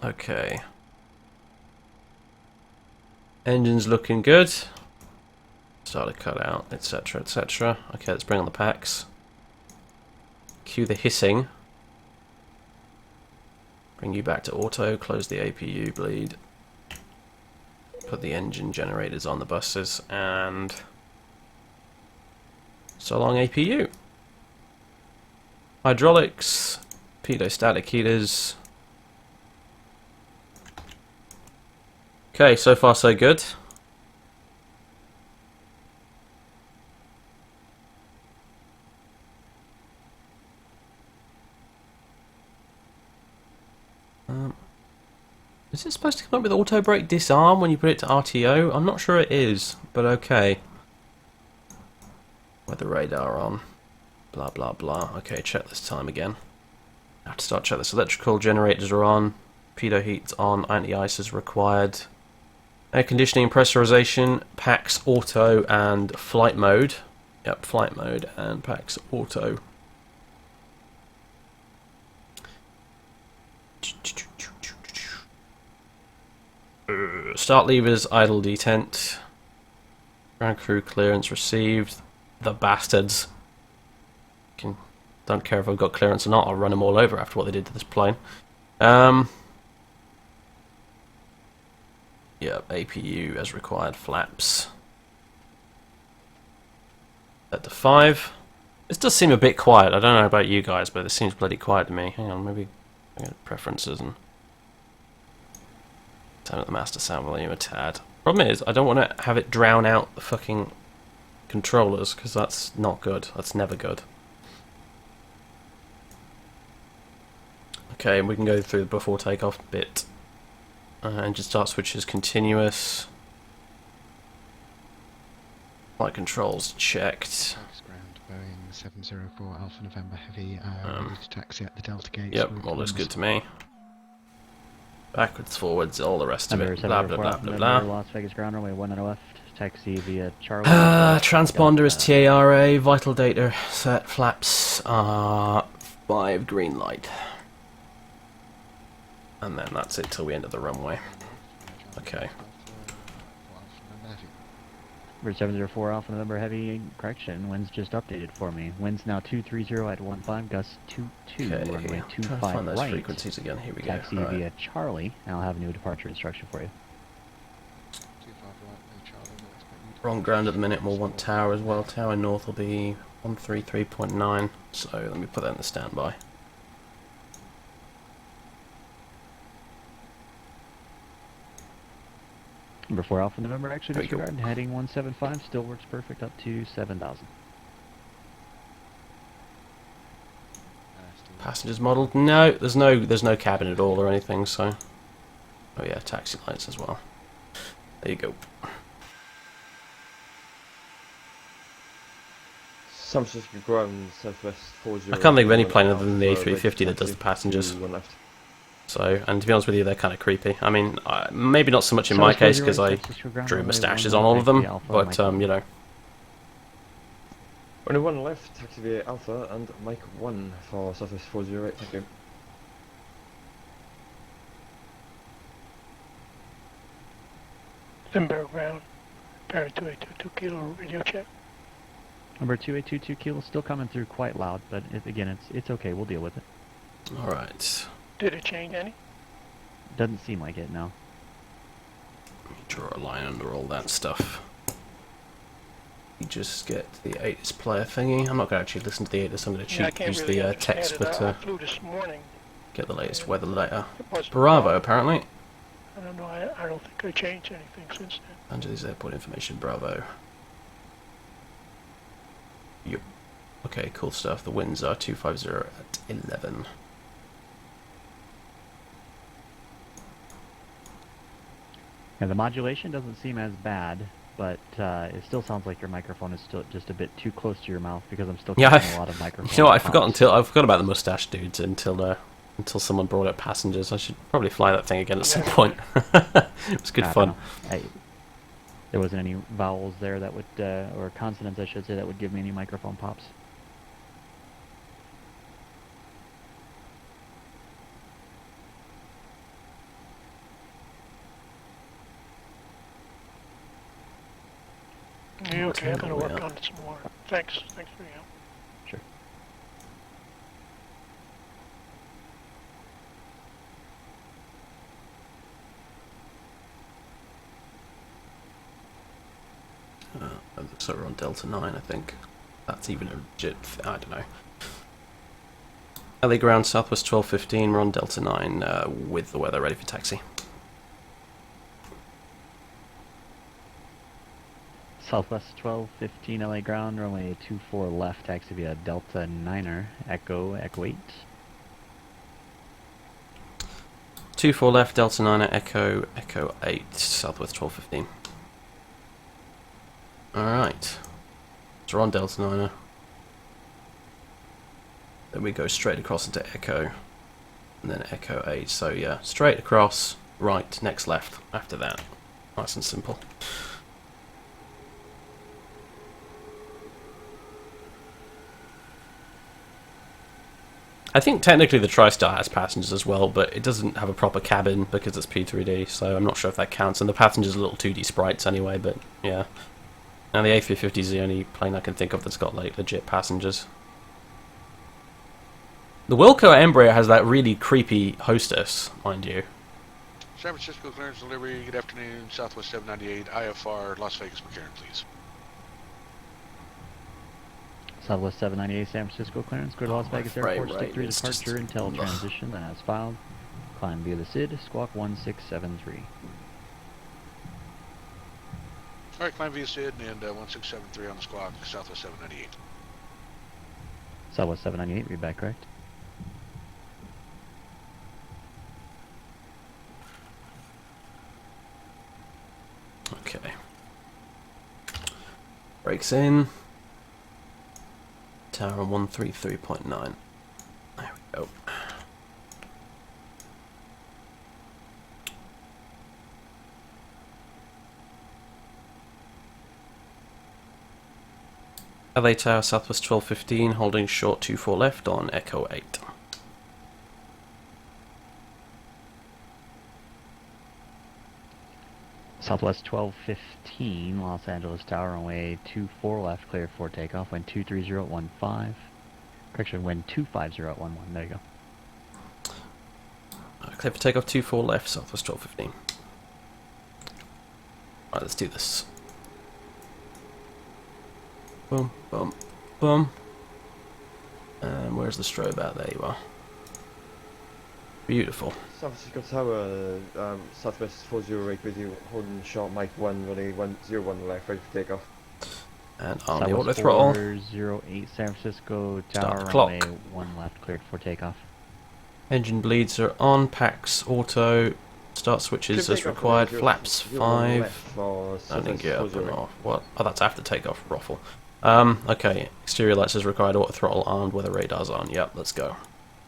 Okay. Engine's looking good. Start to cut out, etc, etc. Okay, let's bring on the packs. Cue the hissing. Bring you back to auto, close the APU bleed. Put the engine generators on the buses, and so long APU. Hydraulics, pedostatic heaters. Okay, so far so good. Is it supposed to come up with auto brake disarm when you put it to RTO? I'm not sure it is, but okay. Weather radar on. Blah, blah, blah. Okay, check this time again. I have to start check this. Electrical generators are on. Pitot heat's on. Anti-ice is required. Air conditioning, pressurization, PAX auto, and flight mode. Yep, flight mode and PAX auto. Start levers, idle detent. Ground crew clearance received. The bastards. Don't care if I've got clearance or not, I'll run them all over after what they did to this plane. Yeah, APU as required, flaps. Set to 5. This does seem a bit quiet. I don't know about you guys, but it seems bloody quiet to me. Hang on, maybe I get preferences and turn up the master sound volume a tad. Problem is, I don't want to have it drown out the fucking controllers, because that's not good. That's never good. Okay, we can go through the before takeoff bit. Engine start switches continuous. Flight controls checked. Ground, Boeing 704 Alpha November Heavy, ready to taxi at the Delta Gate. Yep, all looks good to me. Backwards, forwards, all the rest of it. Blah, blah, blah, blah, blah. Las Vegas ground runway 10 left. Taxi via Charlie. Transponder is TARA. Vital data set. Flaps are 5 green light. And then that's it till we enter the runway. Okay. Bridge 704 Alpha November Heavy, correction, wind's just updated for me. Wind's now 230 at 15, gust 22, Okay, runway try to 25 find those right. frequencies again. Here we go. Taxi Right. via Charlie, and I'll have a new departure instruction for you. Wrong ground at the minute, we'll want tower as well. Tower north will be 133.9, so let me put that in the standby. Number 4 Alpha November, actually Very cool. disregard, heading 175, still works perfect up to 7,000. Passengers modelled? No, there's no cabin at all or anything, so... Oh yeah, taxi lights as well. There you go. San Francisco ground, southwest 40. I can't think of any plane other than the A350 that does the passengers. One left. So, and to be honest with you, they're kind of creepy. I mean, maybe not so much in my case because I drew moustaches on all of them, but you know. Only one left, taxi via Alpha and Mike 1 for southwest 408, thank you. Limber ground, Parrot 2822 kilo radio check. Number 2822 kilo still coming through quite loud, but again, it's okay, we'll deal with it. Alright. Did it change any? Doesn't seem like it, no. Draw a line under all that stuff. You just get the ATIS player thingy. I'm not going to actually listen to the ATIS, I'm going to Yeah, I cheat, can't use really the understand text, it. but I flew this morning. get the latest weather data. It wasn't Bravo, wrong. apparently. I don't know. I don't think I changed anything since then. Angeles Airport information, Bravo. Yep. Okay, cool stuff. The winds are 250 at 11. Yeah, the modulation doesn't seem as bad, but it still sounds like your microphone is still just a bit too close to your mouth because I'm still Yeah, getting a lot of microphone. You know what? I pops. forgot about the mustache dudes until someone brought up passengers. I should probably fly that thing again at some point. It was good I don't fun. know. There wasn't any vowels there that would, or consonants I should say, that would give me any microphone pops. Yeah, okay, I'm gonna Yeah. work on it some more. Thanks for your help. Sure. So we're on Delta 9, I think. That's even a legit... I don't know. LA ground, southwest 1215. We're on Delta 9 with the weather ready for taxi. Southwest 1215 LA ground, runway 24 left, taxi via Delta 9er, Echo 8. 24 left, Delta 9, Echo 8, southwest 1215. Alright. So we're on Delta 9. then we go straight across into Echo, and then Echo 8. So yeah, straight across, right, next left after that. Nice and simple. I think technically the TriStar has passengers as well, but it doesn't have a proper cabin because it's P3D, so I'm not sure if that counts. And the passengers are little 2D sprites anyway, but yeah. Now the A350 is the only plane I can think of that's got like legit passengers. The Wilco Embraer has that really creepy hostess, mind you. San Francisco clearance delivery, good afternoon, Southwest 798, IFR, Las Vegas, McCarran, please. Southwest 798 San Francisco clearance, go to Las Vegas Airport, right, stick 3 it's just- departure, intel transition, then as filed. Climb via the SID, squawk 1673. Alright, climb via SID and 1673 on the squawk, Southwest 798. Southwest 798, read back correct. Okay. Brakes in. Tower on 133.9. There we go. LA Tower, Southwest 1215, holding short 24 left on Echo 8. Southwest 1215, Los Angeles Tower, runway 24 left, clear for takeoff, wind 23015. Correction, wind 25011, there you go. Clear for takeoff 24 left, Southwest 1215. Right, let's do this. Boom, boom, boom. And where's the strobe at? There you are. Beautiful. San Francisco Tower, Southwest 408 with you, holding short Mike 1, runway 101 left, ready for takeoff. And on the auto Southwest throttle. 408 San Francisco Start Tower, the clock. runway 1 left, cleared for takeoff. Engine bleeds are on, packs auto, start switches as required, flaps 5. I didn't get up and off. What? Oh, that's after takeoff, ruffle. Okay, exterior lights as required, auto throttle armed, weather radar's on. Yep, let's go.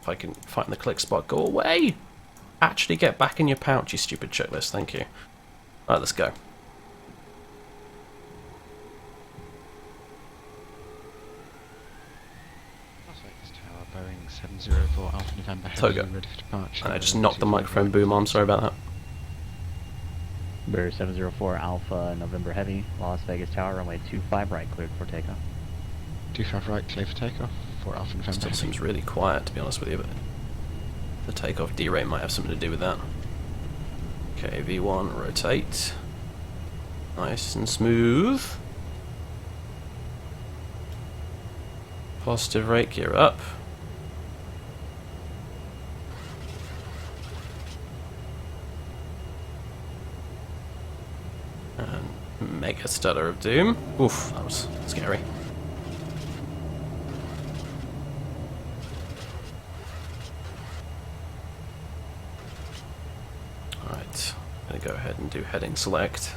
If I can find the click spot, go away! Actually get back in your pouch, you stupid checklist, thank you. Right, let's go. Las Vegas Tower, Boeing 704 Alpha November Heavy, Togo. ready for departure. And I just knocked the microphone boom on, sorry about that. Bear 704 Alpha November Heavy, Las Vegas Tower, runway 25 right, cleared for takeoff. 25 right, clear for takeoff. 4 Alpha November Still Heavy. seems really quiet, to be honest with you, but the takeoff D-rate might have something to do with that. Okay, V1, rotate. Nice and smooth. Positive rate, gear up. And mega stutter of doom. Oof, that was scary. Alright, I'm gonna go ahead and do heading select.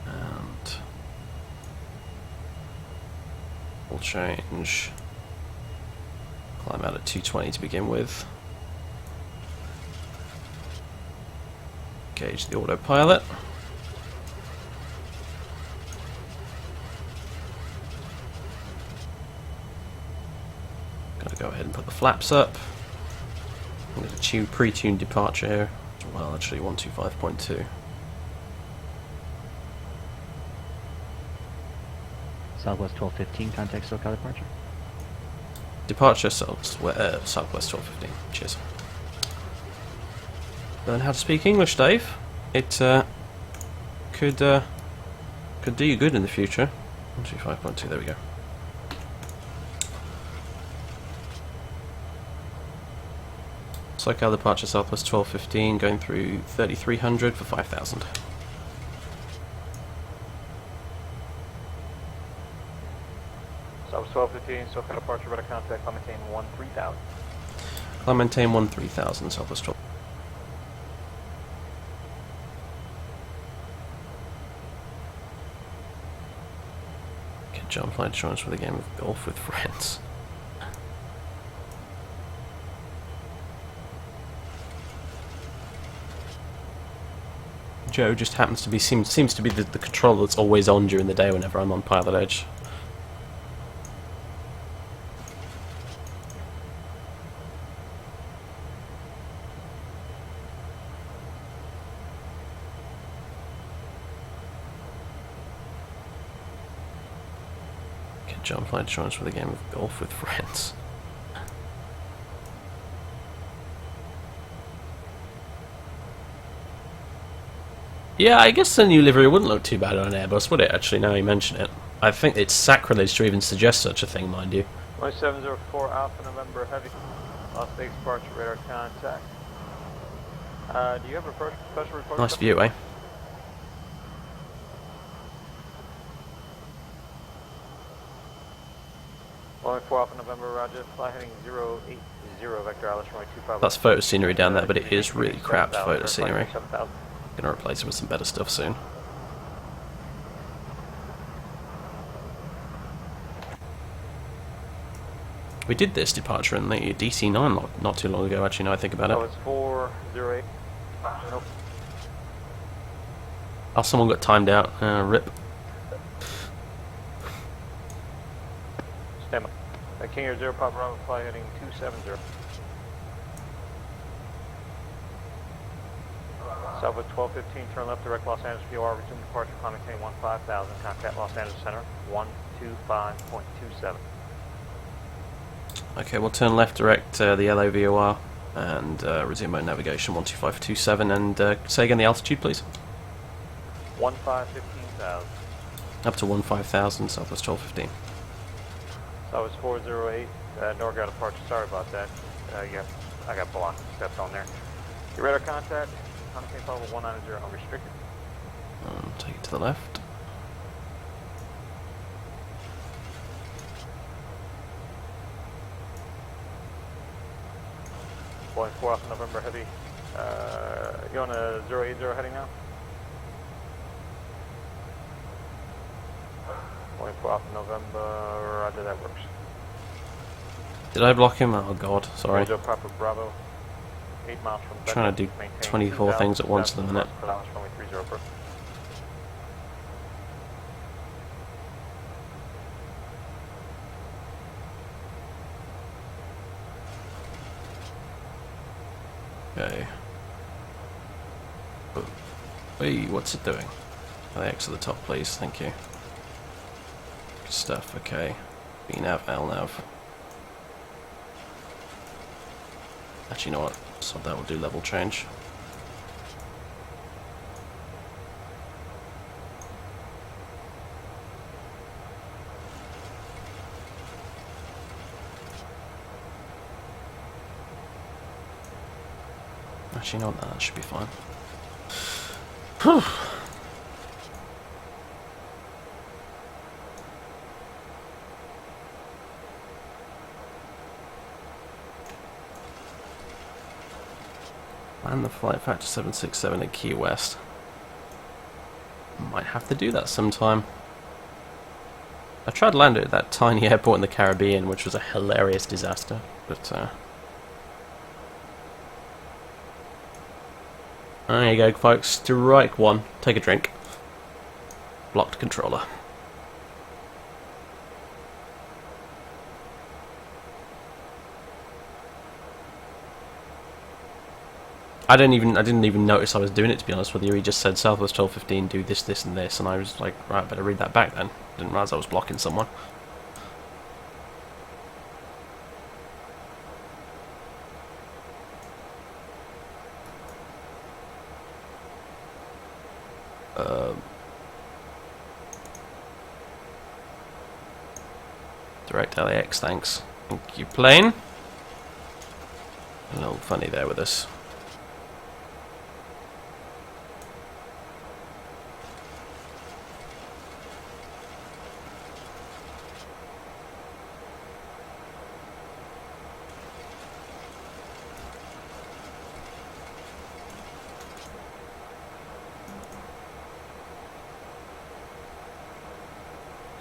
And we'll change. Climb out at 220 to begin with. Engage the autopilot. Gotta go ahead and put the flaps up. I'm going to pre-tune departure here. Well, actually 125.2. Southwest 1215, contact SoCal departure. Departure Southwest 1215. Cheers. Learn how to speak English, Dave. It could do you good in the future. 125.2. There we go. SoCal departure Southwest 1215, going through 3300 for 5,000. Southwest 1215, SoCal departure, better contact, climb maintain 13000. Climb maintain 13000, Southwest 12. jump flight insurance for the game of golf with friends. Joe just happens to be seems to be the controller that's always on during the day whenever I'm on Pilot Edge. Get jump flight insurance for the game of golf with friends. Yeah, I guess the new livery wouldn't look too bad on an Airbus, would it, actually, now you mention it? I think it's sacrilege to even suggest such a thing, mind you. 1704 Alpha November Heavy, Las Vegas departure radar contact. Do you have a special report? Nice view, eh? Flying 4 Alpha November, roger, fly heading 080, vector Alice runway 25. That's photo scenery down there, but it is really crap photo scenery. 7000. Gonna replace it with some better stuff soon. We did this departure in the DC-9 not too long ago, actually, now I think about Oh, it. it's 408. Nope. Oh, someone got timed out. Rip. Stand by. King Air 0 Papa Bravo, fly heading 270. Southwest 1215, turn left, direct Los Angeles VOR, resume departure, climb maintain 15000, contact Los Angeles Center 125.27. Okay, we'll turn left, direct the LA VOR, and resume mode navigation 12527, and say again the altitude, please. 15,000. Up to 15,000, Southwest 1215. Southwest 408, northbound departure, sorry about that. Yeah, I got blocked, stepped on there. Your radar contact, contact level 190, unrestricted. Take it to the left. Boeing 4 Alpha November Heavy. You on a 080 heading now? Boeing 4 Alpha November, roger, that works. Did I block him? Oh god, sorry. Joe Papa Bravo, 8 miles from Bedford, Trying to do maintain 24 things at once at the 2,000 minute. per hour, runway 30 per. Okay. Hey, what's it doing? LAX at the top, please. Thank you. Good stuff. Okay. BNav, LNav. Actually, you know what? So that will do level change. Actually, you know what? That should be fine. Whew. Land the flight factor 767 at Key West. Might have to do that sometime. I tried to land it at that tiny airport in the Caribbean, which was a hilarious disaster, but there you go, folks. Strike one. Take a drink. Blocked controller. I didn't even notice I was doing it, to be honest with you. He just said Southwest 1215, do this, this, and this, and I was like, right, better read that back then. Didn't realise I was blocking someone. Direct LAX, thanks. Thank you, plane. A little funny there with us.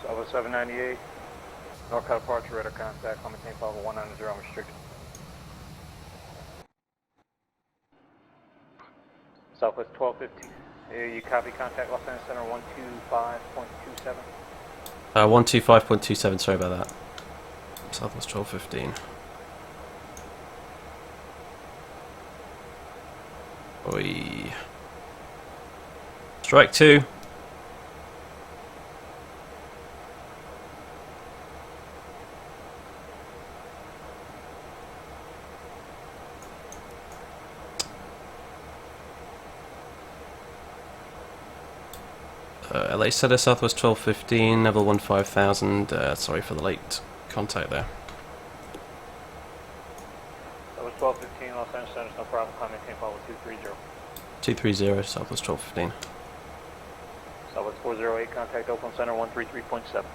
Southwest Southwest 798. Northbound departure, radar contact, climb maintain level 190 unrestricted. Southwest 1250. You copy contact Los Angeles Center 125.27. 125.27, sorry about that. Southwest 1215. Oi. Strike 2. LA Center, Southwest 1215, level 15000. Sorry for the late contact there. Southwest 1215, Los Angeles Center, no problem, climb maintain level 230. 230, Southwest 1215. Southwest 408, contact Oakland Center 133.7.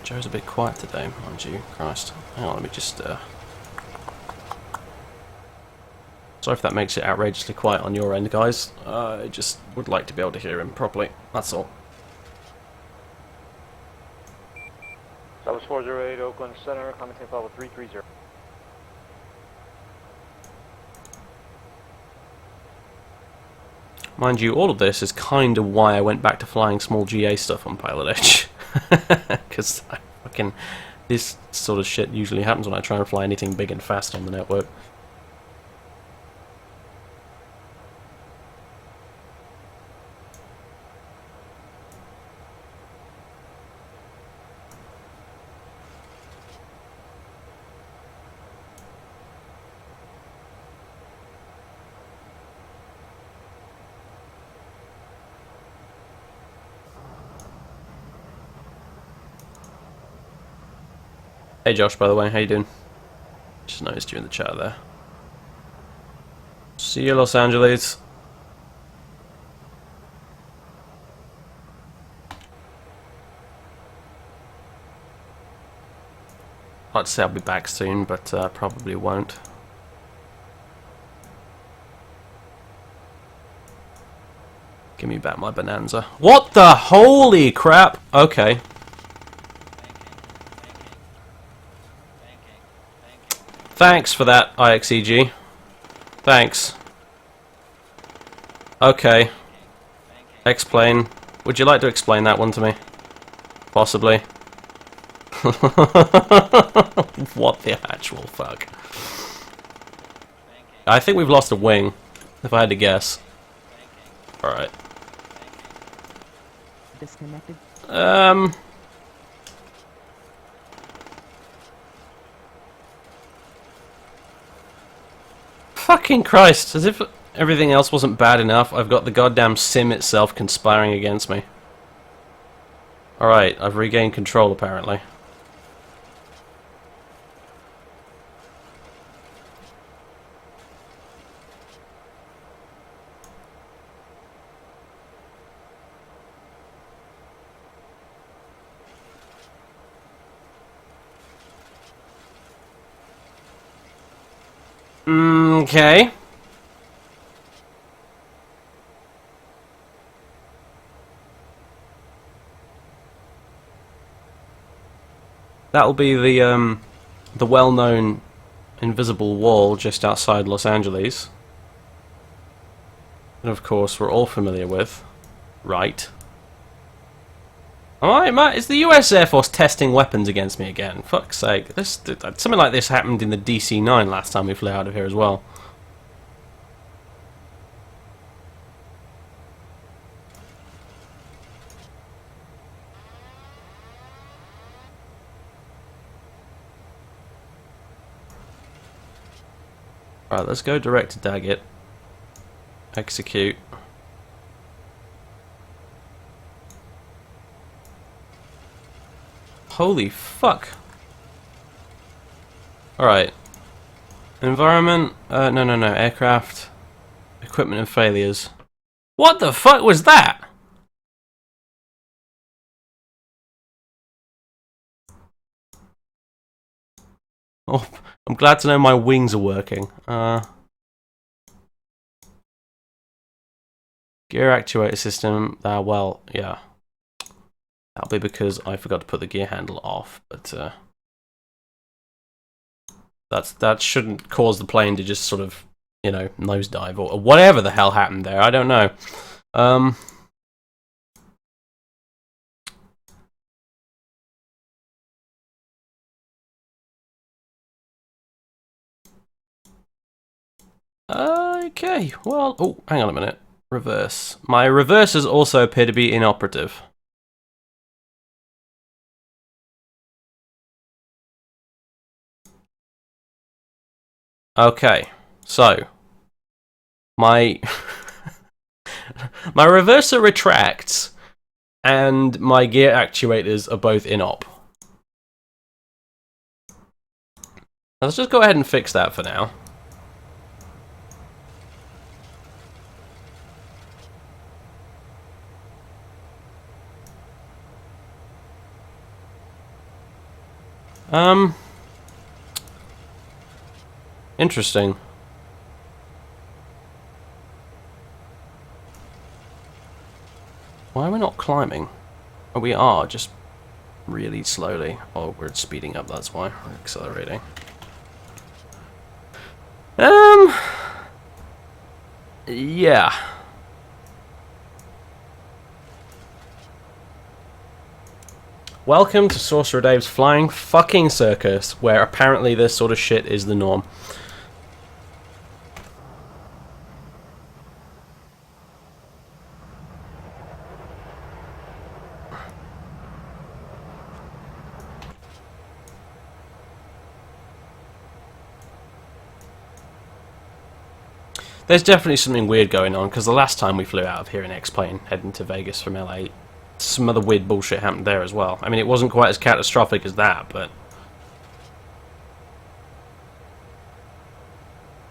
Joe's a bit quiet today, mind you. Christ. Hang on, let me just... Sorry if that makes it outrageously quiet on your end, guys. I just would like to be able to hear him properly. That's all. Southwest 408, Oakland Center, climb maintain level 330. Mind you, all of this is kind of why I went back to flying small GA stuff on Pilot Edge. Because this sort of shit usually happens when I try and fly anything big and fast on the network. Hey Josh, by the way, how you doing? Just noticed you in the chat there. See you, Los Angeles. I'd say I'll be back soon, but probably won't. Give me back my Bonanza. What the holy crap? Okay. Thanks for that, IXEG. Thanks. Okay. Explain. Would you like to explain that one to me? Possibly. What the actual fuck? I think we've lost a wing, if I had to guess. Alright. Disconnected. Fucking Christ, as if everything else wasn't bad enough, I've got the goddamn sim itself conspiring against me. Alright, I've regained control apparently. Okay. That'll be the well-known invisible wall just outside Los Angeles. And of course, we're all familiar with. Right. Alright, Matt, is the US Air Force testing weapons against me again? Fuck's sake. Something like this happened in the DC-9 last time we flew out of here as well. Alright, let's go direct to Daggett. Execute. Holy fuck. Alright. Environment. No. Aircraft. Equipment and failures. What the fuck was that? Oh, I'm glad to know my wings are working. Gear actuator system. Well, yeah. That'll be because I forgot to put the gear handle off, but that shouldn't cause the plane to just sort of, you know, nosedive or whatever the hell happened there. I don't know. Okay, well, oh, hang on a minute. Reverse. My reversers also appear to be inoperative. Okay, so my my reverser retracts and my gear actuators are both inop. Let's just go ahead and fix that for now. Interesting. Why are we not climbing? Oh, we are, just really slowly. Oh, we're speeding up, that's why. We're accelerating. Yeah. Welcome to Sorcerer Dave's flying fucking circus, where apparently this sort of shit is the norm. There's definitely something weird going on, because the last time we flew out of here in X-Plane, heading to Vegas from LA, some other weird bullshit happened there as well. I mean, it wasn't quite as catastrophic as that, but...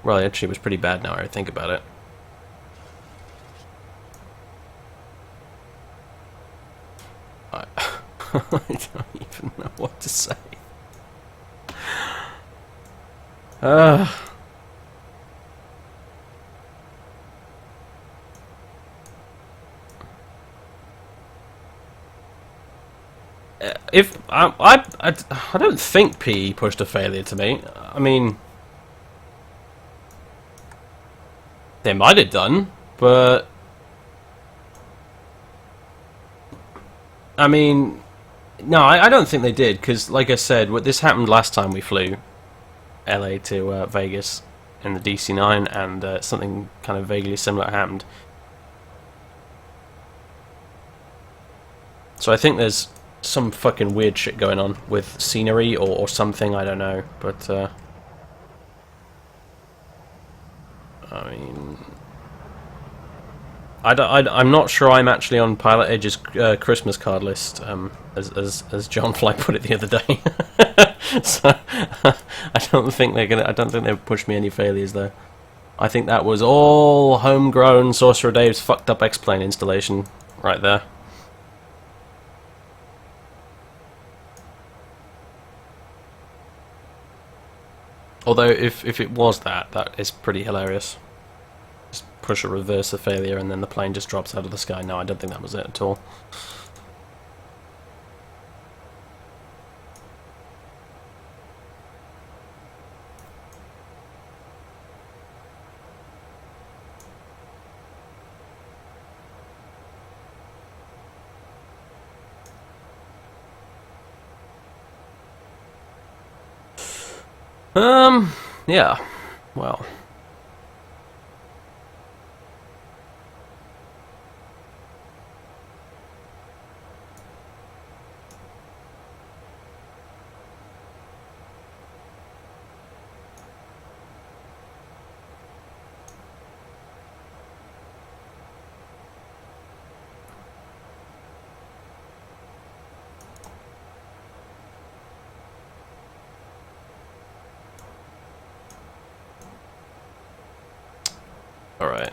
well, actually, it was pretty bad now I think about it. I don't even know what to say. If I don't think PE pushed a failure to me. I mean, they might have done, but I mean, no, I don't think they did, because like I said, this happened last time we flew LA to Vegas in the DC-9, and something kind of vaguely similar happened. So I think there's some fucking weird shit going on with scenery or something, I don't know, but I mean, I'm not sure I'm actually on Pilot Edge's Christmas card list, as John Fly put it the other day. So I don't think they've pushed me any failures there. I think that was all homegrown Sorcerer Dave's fucked up X-Plane installation right there. Although, if it was that is pretty hilarious. Just push a reverser failure and then the plane just drops out of the sky. No, I don't think that was it at all. Yeah, well. Alright.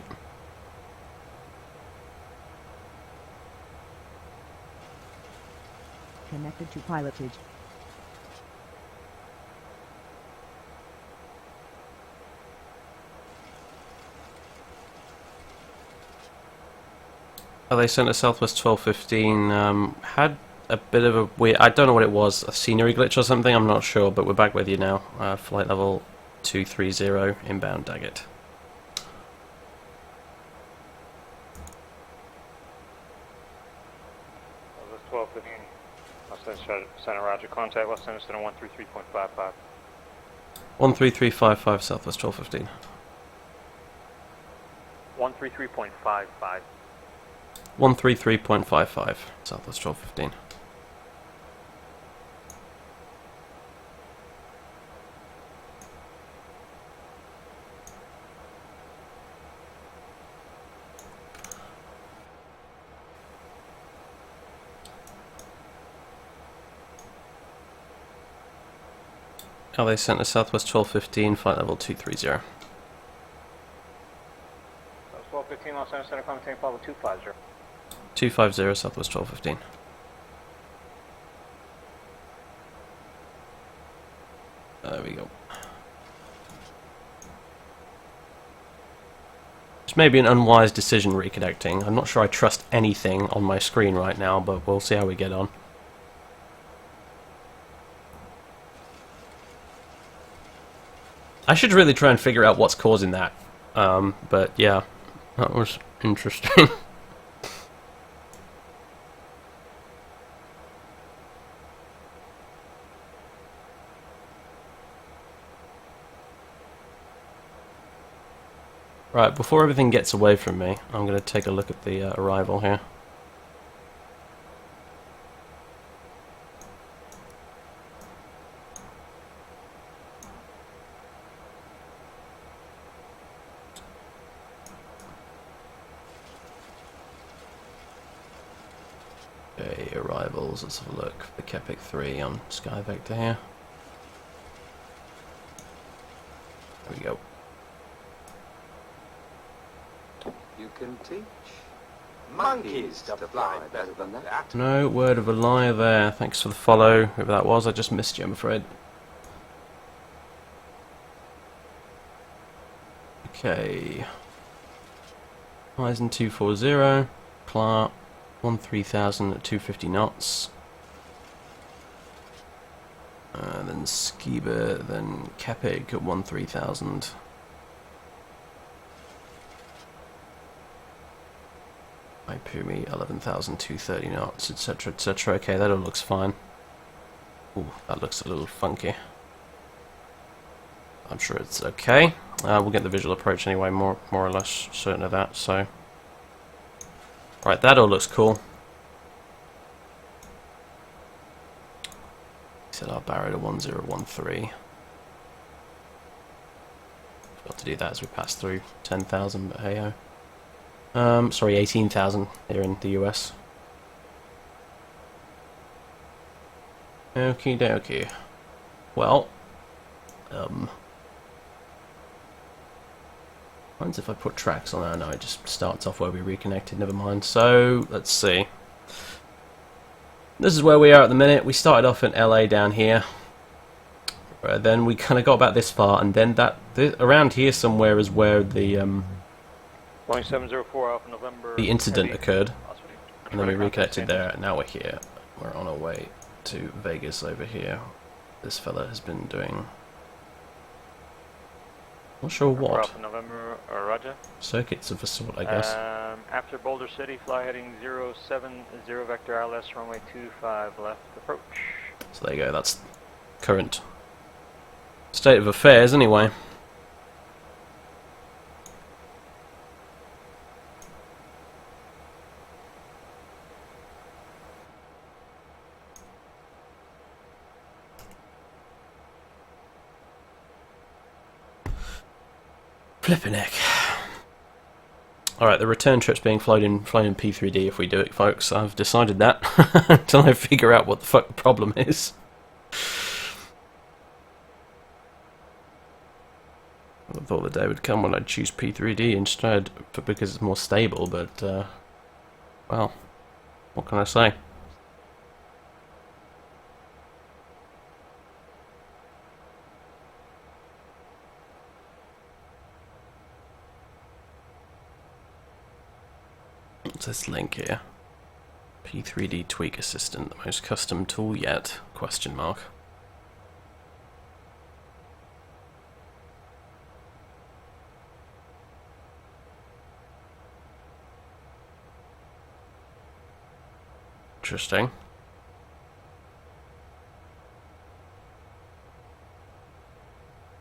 Connected to pilotage. LA Center Southwest 1215 had a bit of a weird, I don't know what it was, a scenery glitch or something, I'm not sure, but we're back with you now. Flight level 230, inbound Daggett. Southwest 1215. Los Center, roger. Contact Los Center Center 133.55. 13355 Southwest 1215. 133.55. 133.55 Southwest 1215. LA Center Southwest 1215, flight level 230. Southwest 1215, Los Center Center, contact level 250. 250 Southwest 1215. There we go. This may be an unwise decision reconnecting. I'm not sure I trust anything on my screen right now, but we'll see how we get on. I should really try and figure out what's causing that. But yeah, that was interesting. Right, before everything gets away from me, I'm going to take a look at the arrival here. Okay, arrivals, let's have a look. The Kepik 3 on Sky Vector here. There we go. You can teach monkeys to fly better than that. No word of a lie there. Thanks for the follow, whoever that was. I just missed you, I'm afraid. Okay. Horizon 240, Clark, 13,000 at 250 knots. Then Skiba, then Kepik at 13,000. Pumi 11,230 knots, etc, etc. Okay, that all looks fine. Ooh, that looks a little funky. I'm sure it's okay. We'll get the visual approach anyway, more or less certain of that, so... Right, that all looks cool. Set our barrier to 1013. Forgot to do that as we pass through 10,000, but hey-ho. Sorry, 18,000 here in the US. Okie dokie. Well, what if I put tracks on? Oh no, it just starts off where we reconnected, never mind. So, let's see. This is where we are at the minute. We started off in LA down here. Then we kind of got about this far, and then around here somewhere is where the 2704 Alpha November. The incident heavy. occurred, and then we Contact reconnected San there. Now we're here. We're on our way to Vegas over here. This fella has been doing... Not sure what. Alpha November, Roger. Circuits of a sort, I guess. After Boulder City, fly heading 070 vector ILS, runway 25 left approach. So there you go, that's current state of affairs anyway. Flippin' heck. Alright, the return trip's being flown in P3D if we do it, folks. I've decided that until I figure out what the fuck the problem is. I thought the day would come when I'd choose P3D instead, because it's more stable, but, well, what can I say? What's this link here? P3D Tweak Assistant, the most custom tool yet? Question mark. Interesting.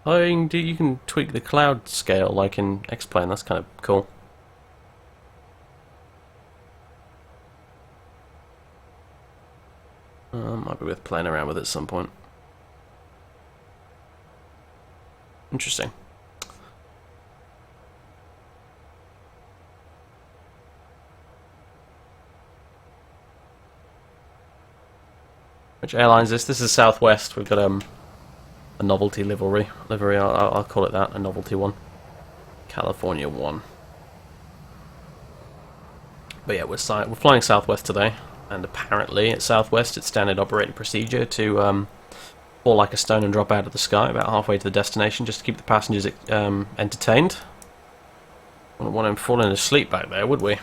Oh, you can tweak the cloud scale like in X-Plane, that's kind of cool. Might be worth playing around with it at some point. Interesting. Which airline is this? This is Southwest. We've got a novelty livery. I'll call it that, a novelty one. California 1. But yeah, we're flying Southwest today, and apparently at Southwest it's standard operating procedure to fall like a stone and drop out of the sky about halfway to the destination, just to keep the passengers entertained. Wouldn't want them falling asleep back there, would we?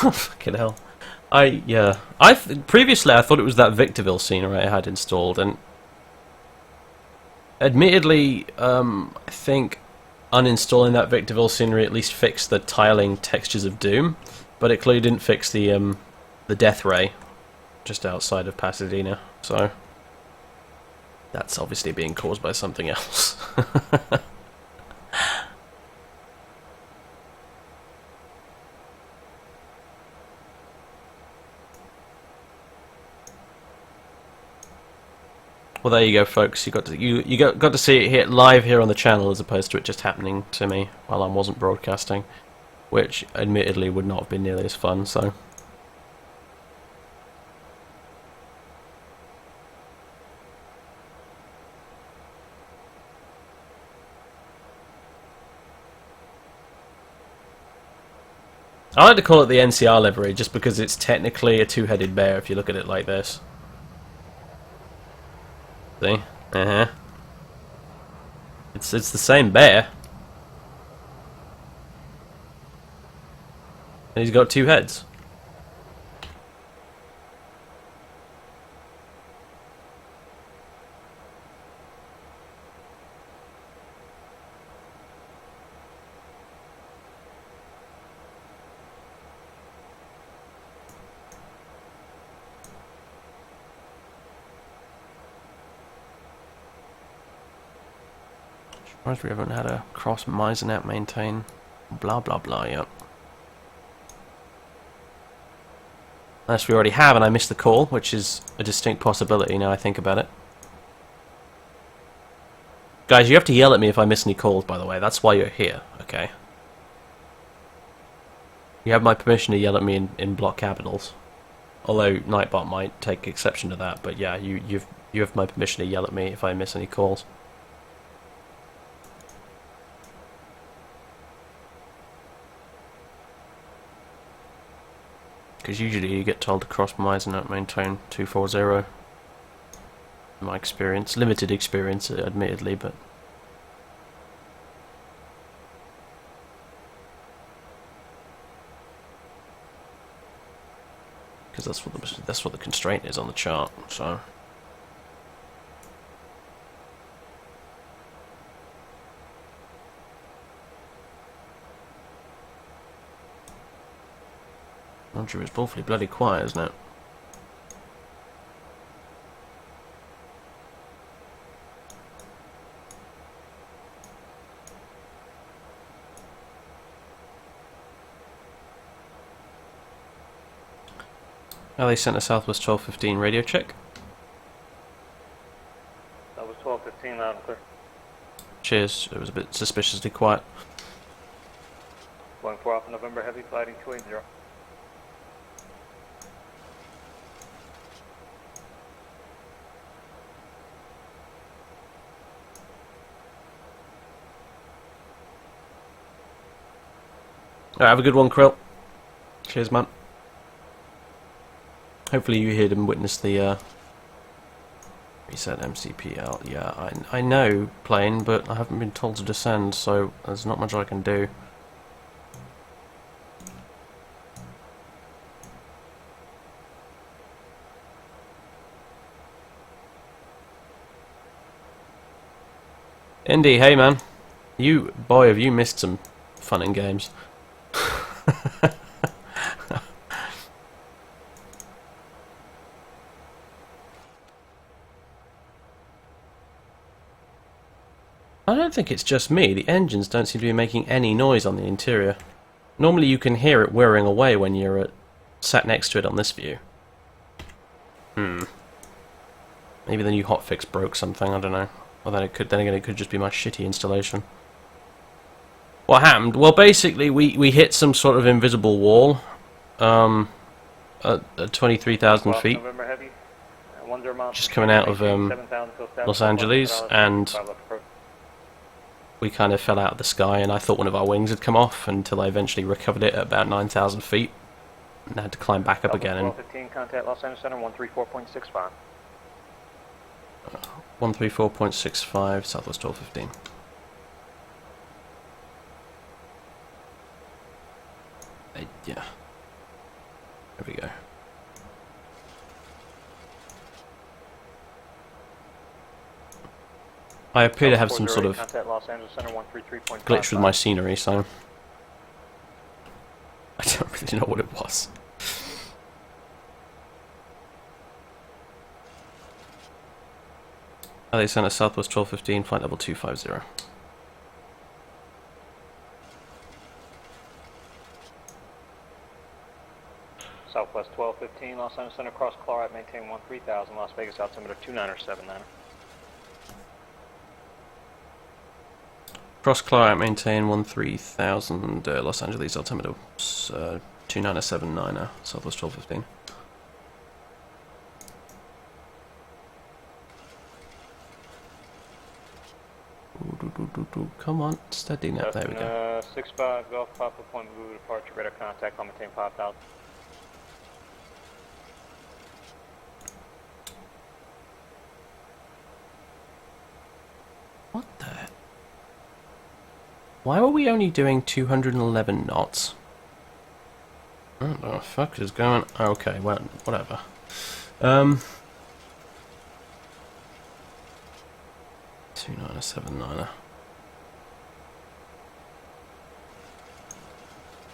Oh, fucking hell. Previously I thought it was that Victorville scenery I had installed, and admittedly, I think uninstalling that Victorville scenery at least fixed the tiling textures of Doom, but it clearly didn't fix the death ray just outside of Pasadena, so that's obviously being caused by something else. Well, there you go, folks. You got to see it here live here on the channel, as opposed to it just happening to me while I wasn't broadcasting, which admittedly would not have been nearly as fun. So, I like to call it the NCR livery, just because it's technically a two-headed bear if you look at it like this. See? It's the same bear. And he's got two heads. Surprised we haven't had a cross Meisenat maintain. Blah blah blah, yep. Unless we already have and I missed the call, which is a distinct possibility now I think about it. Guys, you have to yell at me if I miss any calls, by the way. That's why you're here, okay? You have my permission to yell at me in block capitals. Although Nightbot might take exception to that, but yeah, you have my permission to yell at me if I miss any calls. Because usually you get told to cross Meisenat maintain 240. In my experience. Limited experience, admittedly, but... because that's what the constraint is on the chart, so... Roger, it's awfully bloody quiet, isn't it? LA Center Southwest 1215 radio check. That was 1215 loud and clear. Cheers, it was a bit suspiciously quiet. Going 4 Alpha November Heavy, fighting 280. Alright, have a good one, Krill. Cheers, man. Hopefully you heard and witnessed the reset MCPL. Yeah, I know plane, but I haven't been told to descend, so there's not much I can do. Indy, hey man. You, boy, have you missed some fun and games. I don't think it's just me. The engines don't seem to be making any noise on the interior. Normally you can hear it whirring away when you're sat next to it on this view. Maybe the new hotfix broke something, I don't know. Or then again it could just be my shitty installation. What happened? Well, basically we hit some sort of invisible wall at 23,000 feet, just coming out of Los Angeles, and we kind of fell out of the sky, and I thought one of our wings had come off until I eventually recovered it at about 9,000 feet and had to climb back up again. And 1215, contact Los Angeles Center 134.65. 134.65, Southwest 1215. Yeah. There we go. I appear to have some sort of glitch with my scenery, so I don't really know what it was. LA Center Southwest 1215, flight level 250. Southwest 1215, Los Angeles Center, cross Chloride, maintain 13,000, Las Vegas altimeter 2979. Cross Chloride, maintain 13,000, Los Angeles altimeter 2979, Southwest 1215. Come on, steady now, there we go. 65 Golf Papa Point Blue departure, radar contact, I'll maintain 5,000. What the? Why were we only doing 211 knots? What the fuck is going on? Okay, well, whatever. 2979.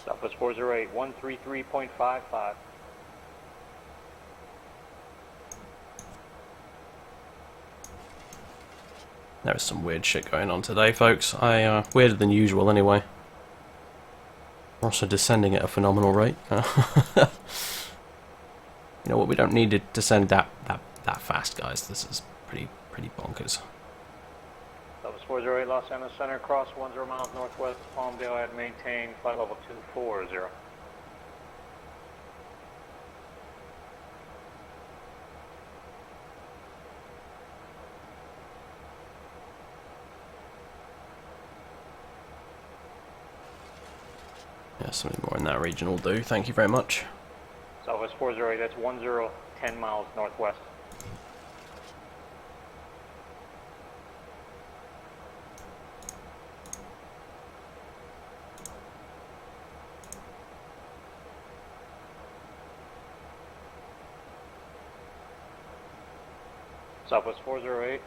Southwest 408, 133.55. There is some weird shit going on today, folks. Weirder than usual, anyway. We're also descending at a phenomenal rate. You know what? We don't need to descend that fast, guys. This is pretty bonkers. Southwest 408, Los Angeles Center, cross 10 miles northwest of Palmdale at maintain flight level 240. Yeah, something more in that region will do. Thank you very much. Southwest 408, that's 10 miles northwest. Southwest 408,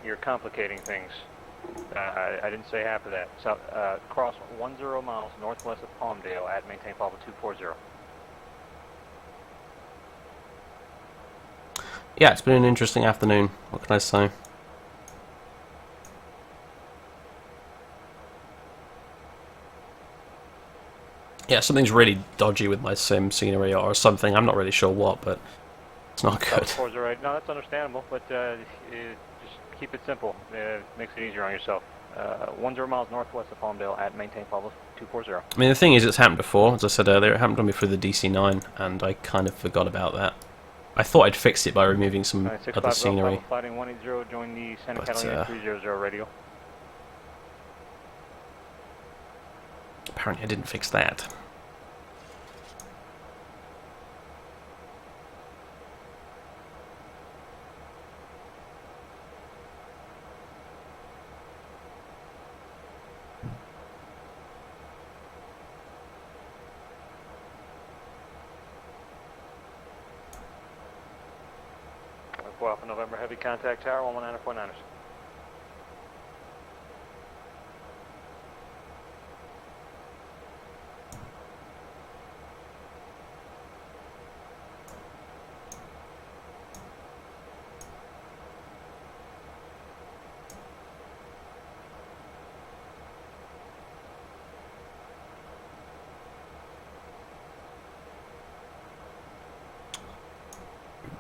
you're complicating things. I didn't say half of that. Cross 10 miles northwest of Palmdale at maintain flight level 240. Yeah, it's been an interesting afternoon. What can I say? Yeah, something's really dodgy with my sim scenery or something. I'm not really sure what, but it's not good. 408, no, that's understandable, but just keep it simple. It makes it easier on yourself. 10 miles northwest of Palmdale at maintain flight level 240. I mean, the thing is, it's happened before. As I said earlier, it happened to me through the DC-9, and I kind of forgot about that. I thought I'd fixed it by removing some other scenery. Fighting 180, join the Santa Catalina 300 radio. Apparently I didn't fix that. 4 Alpha November, heavy contact tower, 119.9ers.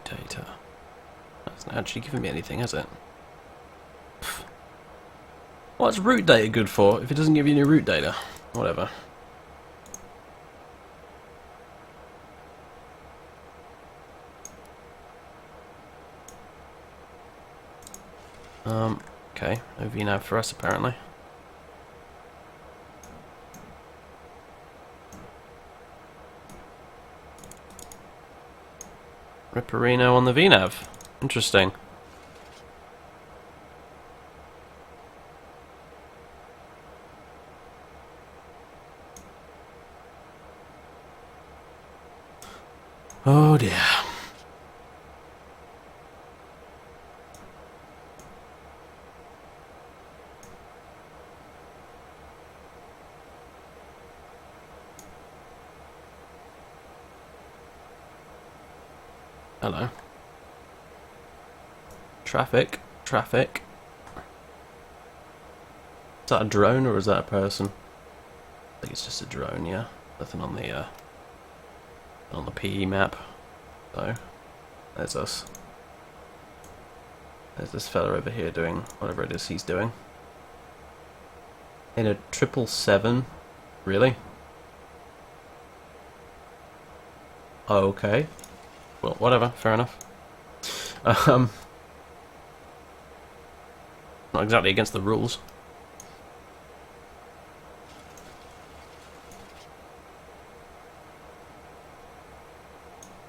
Data. That's not actually giving me anything, has it? What's route data good for if it doesn't give you any route data? Whatever. Okay, no VNAV for us apparently. Ripperino on the VNAV. Interesting. Oh dear. Hello. Traffic. Traffic. Is that a drone or is that a person? I think it's just a drone, yeah. Nothing on the PE map. So, there's us. There's this fella over here doing whatever it is he's doing. In a 777? Really? Okay. Well, whatever, fair enough. Not exactly against the rules.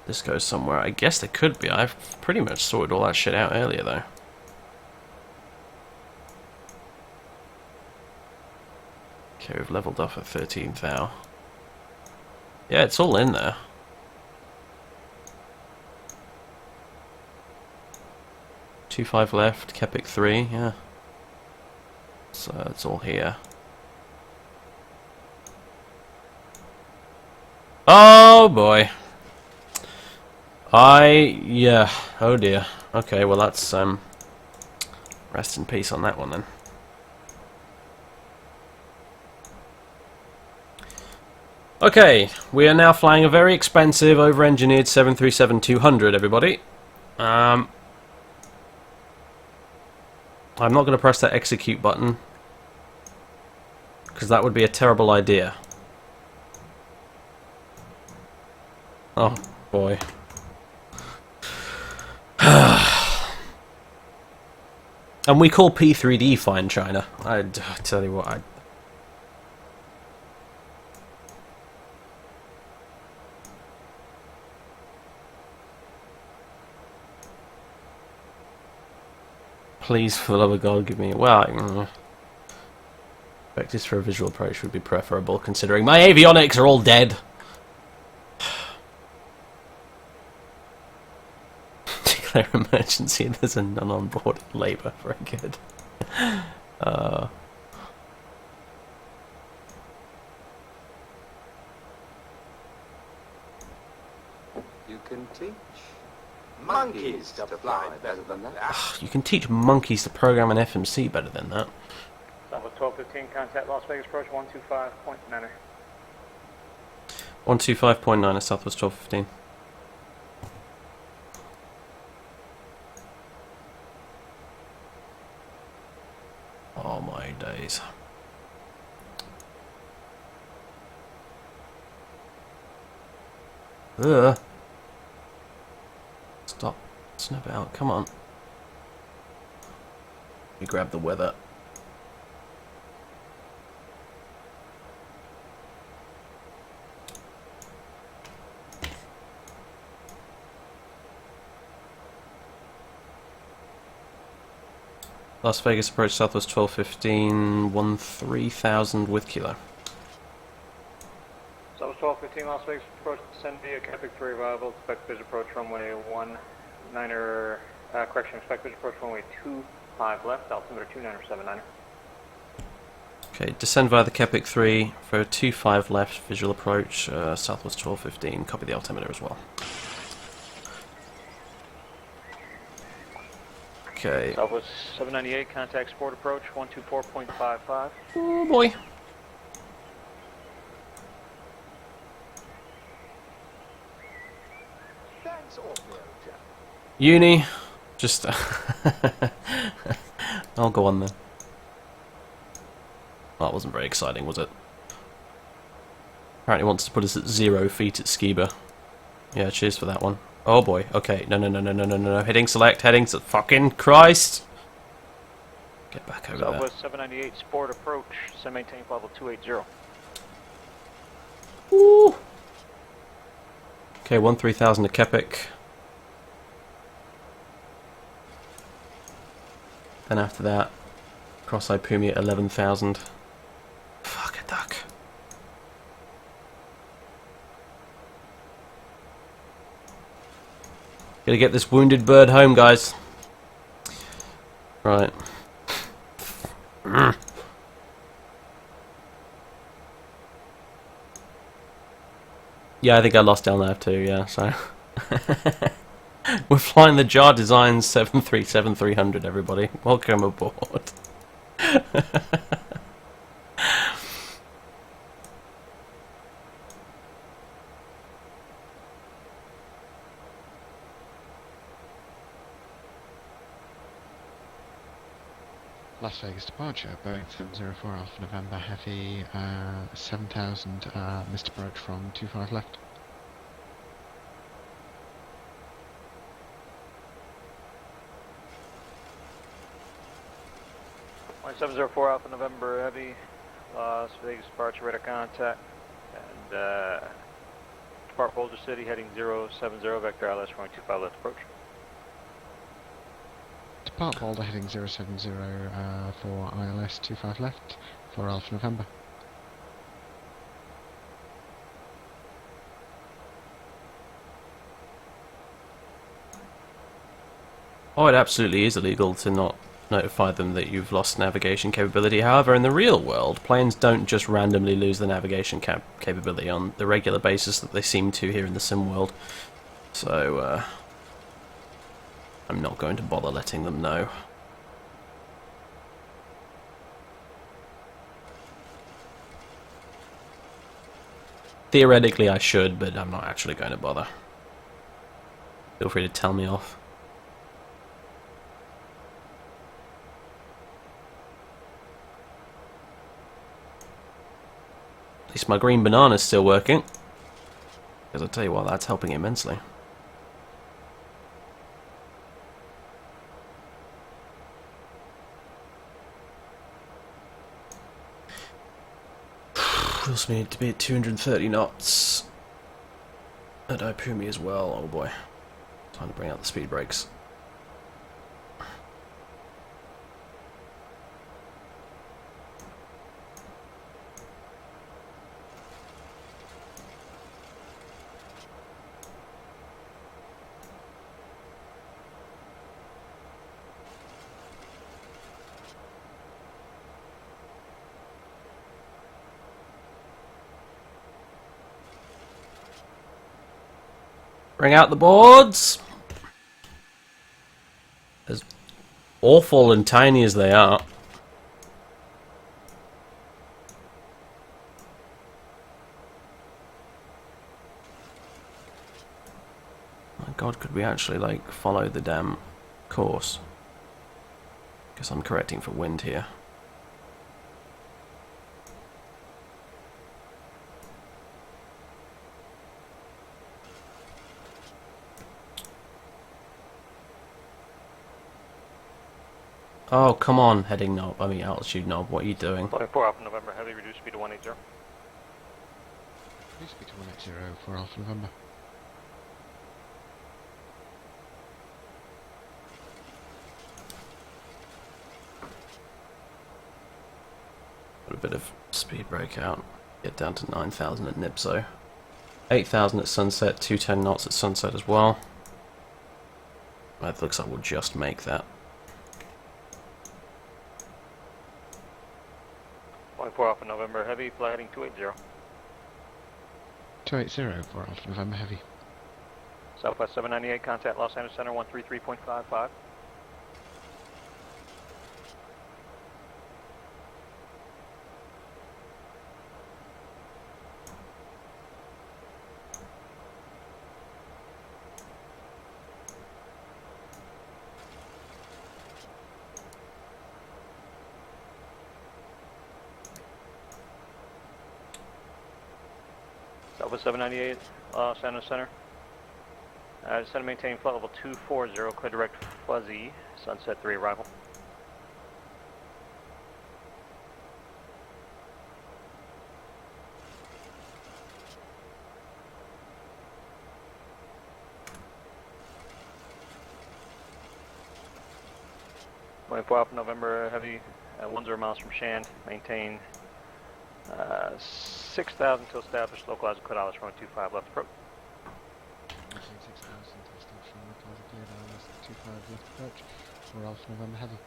This goes somewhere. I guess there could be. I've pretty much sorted all that shit out earlier, though. Okay, we've leveled off at 13th hour. Yeah, it's all in there. Two 5 left, Kepik 3, yeah. So it's all here. Oh boy. Yeah, oh dear. Okay, well that's, rest in peace on that one then. Okay, we are now flying a very expensive, over-engineered 737-200, everybody. I'm not going to press that execute button, because that would be a terrible idea. Oh, boy. And we call P3D fine China. I tell you what, please, for the love of God, give me... Well, vectors for a visual approach would be preferable, considering my avionics are all dead. Declare emergency, there's a none on board labour. Very good. You can teach monkeys to fly better than that. You can teach monkeys to program an FMC better than that. Southwest 1215, contact Las Vegas approach 125.9er. 125.9 at Southwest 1215. Oh my days. Ugh. Stop. Snap out. Come on. We grab the weather. Las Vegas approach Southwest 1215, 13,000 with kilo. Southwest 1215, Las Vegas approach, descend via Kepik 3 arrival, expect visual approach runway 19er Correction, expected approach runway 25 left, altimeter 2979er. Okay, descend via the Kepik 3 for 25 left, visual approach, southwest 1215. Copy the altimeter as well. Okay. Southwest 798, contact sport approach 124.55. Oh boy. Uni, just I'll go on then. That wasn't very exciting, was it? Apparently wants to put us at 0 feet at Skiba. Yeah, cheers for that one. Oh boy, okay, no, heading select, heading to fucking Christ! Get back over there. Southwest 798, sport approach, send maintain level 280. Woo! Okay, 13,000 to Kepik. Then after that, cross-eyed Pumi at 11,000. Fuck a duck. Gotta get this wounded bird home, guys. Right. Yeah, I think I lost down there too, yeah, so... We're flying the Jar Design 737-300, everybody. Welcome aboard. Las Vegas departure, Boeing 704 Alpha November Heavy, 7000, missed approach from 25 left. 704 Alpha November Heavy, Las Vegas departure, radar contact, and depart Boulder City heading 070, vector ILS runway 25 left approach. Depart Boulder heading 070 for ILS 25 left for Alpha November. Oh, it absolutely is illegal to not notify them that you've lost navigation capability. However, in the real world, planes don't just randomly lose the navigation capability on the regular basis that they seem to here in the sim world. So, I'm not going to bother letting them know. Theoretically I should, but I'm not actually going to bother. Feel free to tell me off. At least my green banana's still working. Because I'll tell you what, that's helping immensely. We also need to be at 230 knots at Ipumi as well. Oh boy. Time to bring out the speed brakes. Bring out the boards! As awful and tiny as they are. My god, could we actually, like, follow the damn course? Guess I'm correcting for wind here. Oh, come on, heading knob. I mean, altitude knob. What are you doing? 24 Alpha November Heavy, reduce speed to 180. Reduce speed to 180 for Alpha November. Put a bit of speed brake out. Get down to 9,000 at Nipso. 8,000 at sunset, 210 knots at sunset as well. It looks like we'll just make that. 24 Alpha November Heavy, flight heading 280. 280 for Alpha November Heavy. Southwest 798, contact Los Angeles Center 133.55. Southwest 798, Los Angeles Center. Center maintain flight level 240, clear direct fuzzy, Sunset 3 arrival. Alpha November Heavy, 10 miles from Shand, maintain 6,000 to establish localized clear dollars from 25 left approach. 6,000 to establish localized clear dollars 25 left approach for Alpha November Heavy.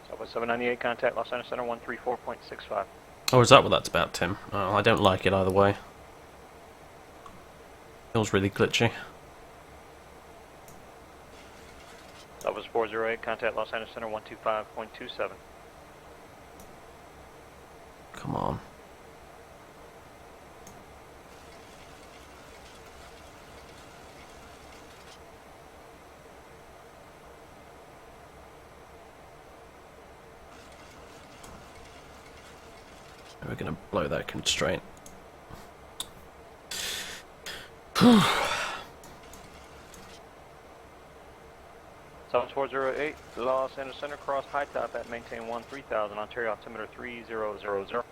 Southwest 798, contact Los Angeles Center 134.65. Oh, is that what that's about, Tim? Oh, I don't like it either way. Feels really glitchy. Southwest 408, contact Los Angeles Center 125.27. Come on. We're going to blow that constraint. Southwest 408, Los Angeles Center, cross high top at maintain 3000, Ontario altimeter 3000.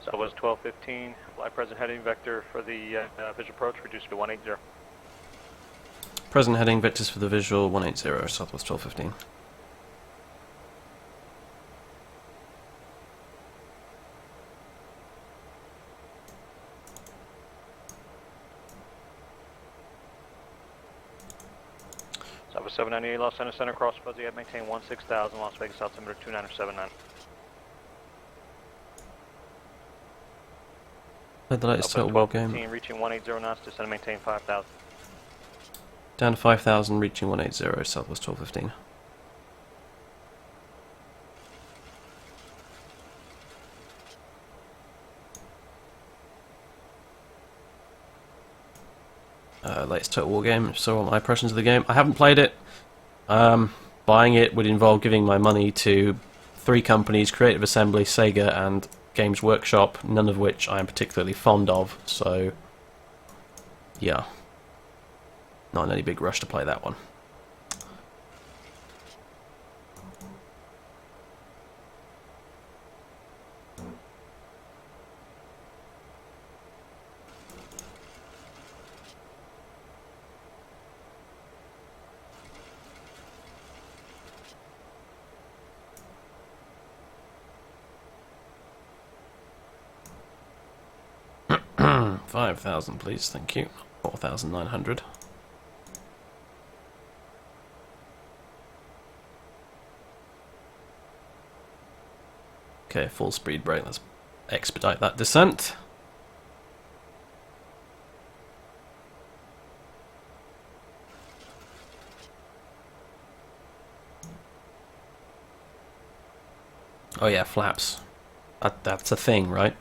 Southwest 1215, fly present heading vector for the visual approach reduced to 180. Present heading vectors for the visual 180, Southwest 1215. Southwest 798, Los Angeles Center, cross fuzzy at maintain 16,000, Las Vegas altimeter 2979. Played the latest Total War game. Reaching 180 knots, descend and maintain 5,000. Down to 5,000, reaching 180, Southwest 1215. Latest Total War game, so what my impressions of the game. I haven't played it. Buying it would involve giving my money to 3 companies, Creative Assembly, Sega and Games Workshop, none of which I am particularly fond of, so yeah. Not in any big rush to play that one. $5,000 please, thank you. 4,900. Okay, full speed brake, let's expedite that descent. Oh yeah, flaps. That's a thing, right?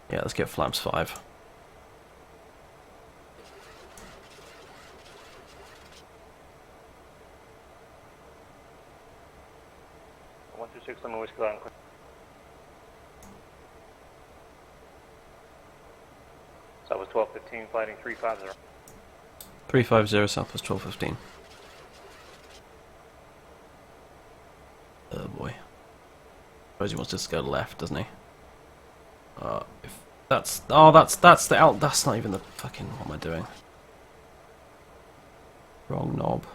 Yeah, let's get flaps 5. That was 1215, fighting 350. 350, Southwest 1215. Oh boy. Suppose he wants to go left, doesn't he? If that's that's the out. That's not even the fucking. What am I doing? Wrong knob.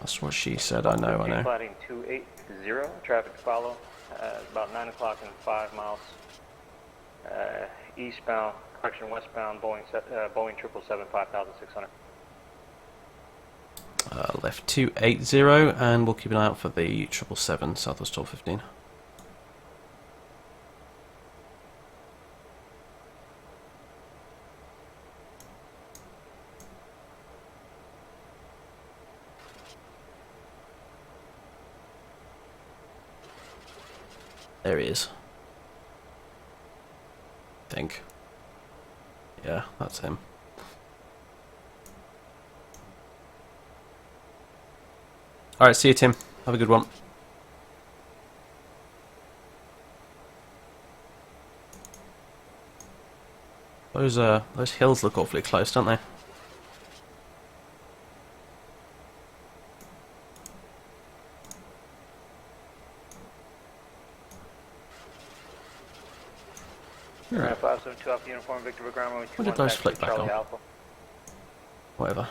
That's what she said. I know. Flatting 280, traffic to follow. About 9 o'clock and 5 miles. Eastbound, correction, westbound, Boeing 777, 5,600. Left 280, and we'll keep an eye out for the 777, Southwest 1215. There he is. I think. Yeah, that's him. Alright, see you, Tim. Have a good one. Those hills look awfully close, don't they? Right. 572 Alpha Uniform, Victor Grandma. What did those flick back on? Alpha. Whatever.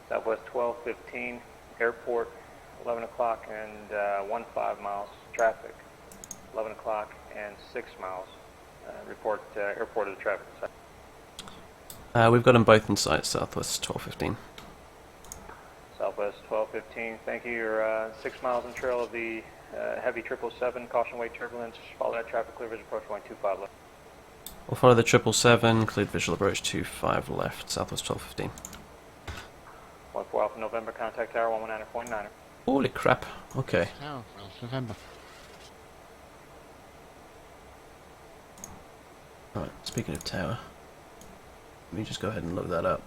Southwest 1215, airport, 11 o'clock and 15 miles, traffic, 11 o'clock and 6 miles. Report airport of the traffic site. We've got them both in sight, Southwest 1215. Southwest 1215, thank you. You're 6 miles in trail of the heavy 777, caution wait turbulence, follow that traffic, clear visual approach 125 left. We'll follow the 777, cleared visual approach 25 left, Southwest 1215. 14 Alpha November, contact tower 119.9. Holy crap, okay. Oh, well, November. Right, speaking of tower, let me just go ahead and look that up.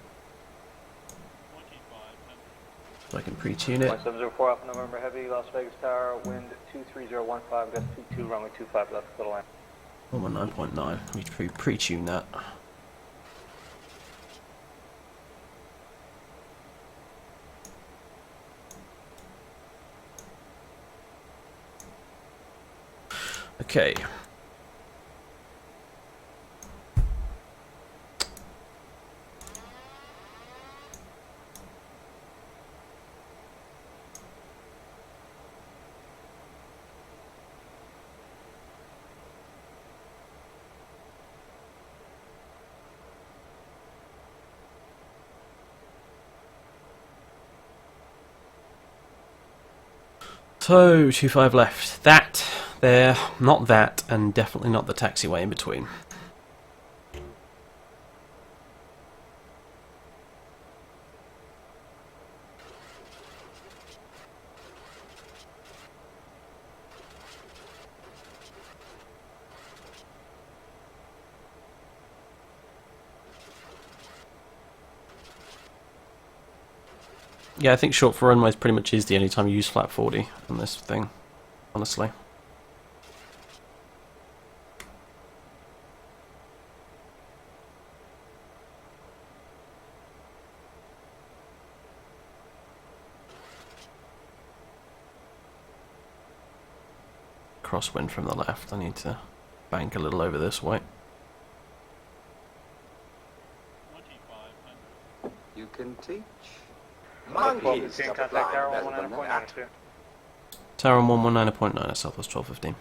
So I can pre-tune it. 1704 Alpha November Heavy, Las Vegas Tower, wind 23015, gust 22, runway 25 left, little land. 119.9, let me pre-tune that. Okay. So, 25 left. That, there, not that, and definitely not the taxiway in between. Yeah, I think short for runways pretty much is the only time you use flat 40 on this thing, honestly. Crosswind from the left, I need to bank a little over this way. You can teach. Monkeys to Contact fly tower better than that. 119.9. Tower on 119.9 at Southwest 1215.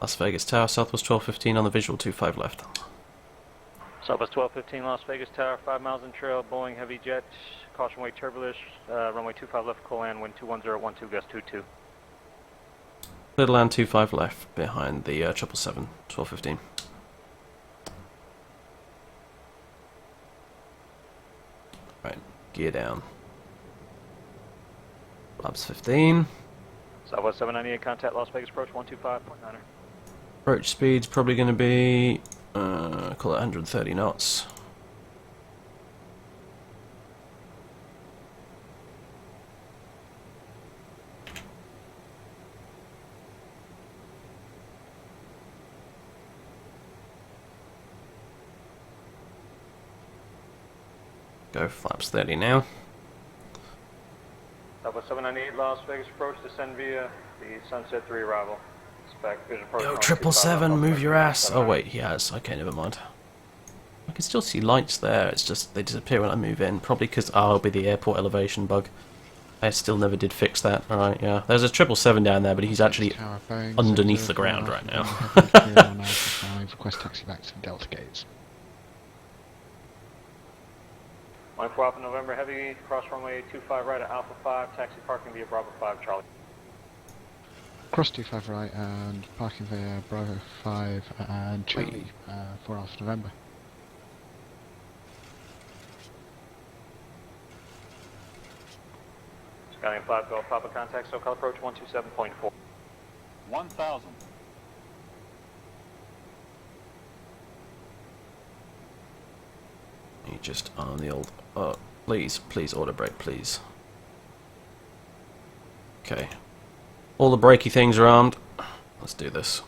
Las Vegas Tower, Southwest 1215 on the visual 25 left. Southwest 1215, Las Vegas Tower, 5 miles in trail, Boeing heavy jet, caution wait turbulence, runway 25 left, call land, wind 21012, gust 22. Little land 25 left behind the 777, 1215. Right, gear down. Labs 15. Southwest 798, contact Las Vegas approach 125.9. Approach speed's probably going to be, call it 130 knots. Go flaps 30 now. Southwest 798 Las Vegas approach, descend via the Sunset 3 arrival. Expect vision approach. Yo, runway 777, 25 move your ass. Oh 798. wait, he has. Okay, never mind. I can still see lights there, it's just they disappear when I move in. Probably because it'll be the airport elevation bug. I still never did fix that. Alright, yeah. There's a 777 down there, but he's actually Tower, Boeing, underneath the 704 ground right Alpha now. Heavy, clear on Alpha 5, request taxi back to the Delta gates. 14 Alpha November Heavy, cross runway 25 right at Alpha 5, taxi parking via Bravo 5 Charlie. Cross 25 right and parking via Bravo 5 and Charlie for Alpha November. Skyline 5 Golf Papa contact, SoCal approach 127.4. 1000. You just on the old... please, auto brake, please. Okay. All the brakey things are armed. Let's do this.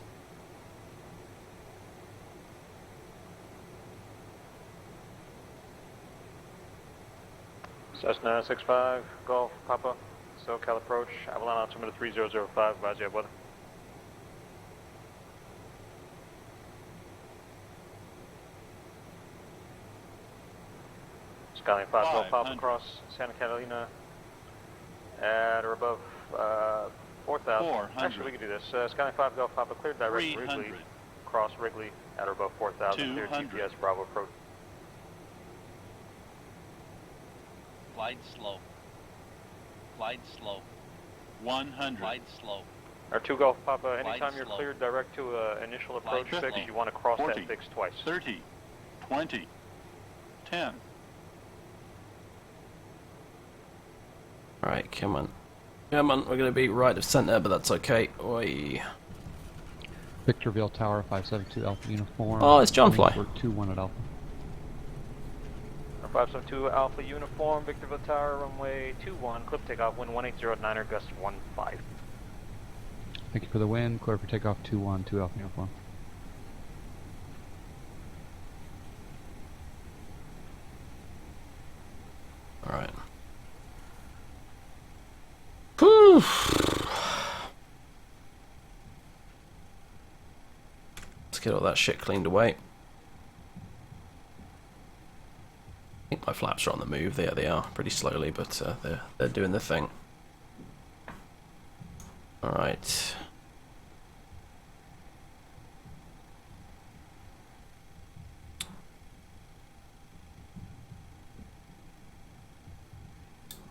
Cessna 65 Golf Papa, SoCal approach, Avalon altimeter 3005, advise you have weather. Skyline 5 Golf Papa 500. across Santa Catalina at or above 4,000. 400. Actually, we could do this. Skyline 5 Golf Papa cleared direct 300. Wrigley, cross Wrigley at or above 4,000. Clear 200. GPS Bravo approach. Glide slow. Glide slow. 100. Glide slow. Our 2 Golf Papa, Glide anytime you're slow. cleared direct to initial Glide approach fix, slow. you want to cross 40. that fix twice. 30. 20. 10. Right, come on. Come on, we're going to be right of centre, but that's okay. Oi. Victorville Tower 572 Alpha Uniform. Oh, it's John Fly. We're 21 at Alpha. 572 Alpha Uniform, Victorville Tower, runway 21, clip takeoff, wind 180 gust 15. Thank you for the wind. Clear for takeoff 21 to Alpha Uniform. Alright. Whew. Let's get all that shit cleaned away. I think my flaps are on the move. There they are, pretty slowly, but they're doing the thing. Alright.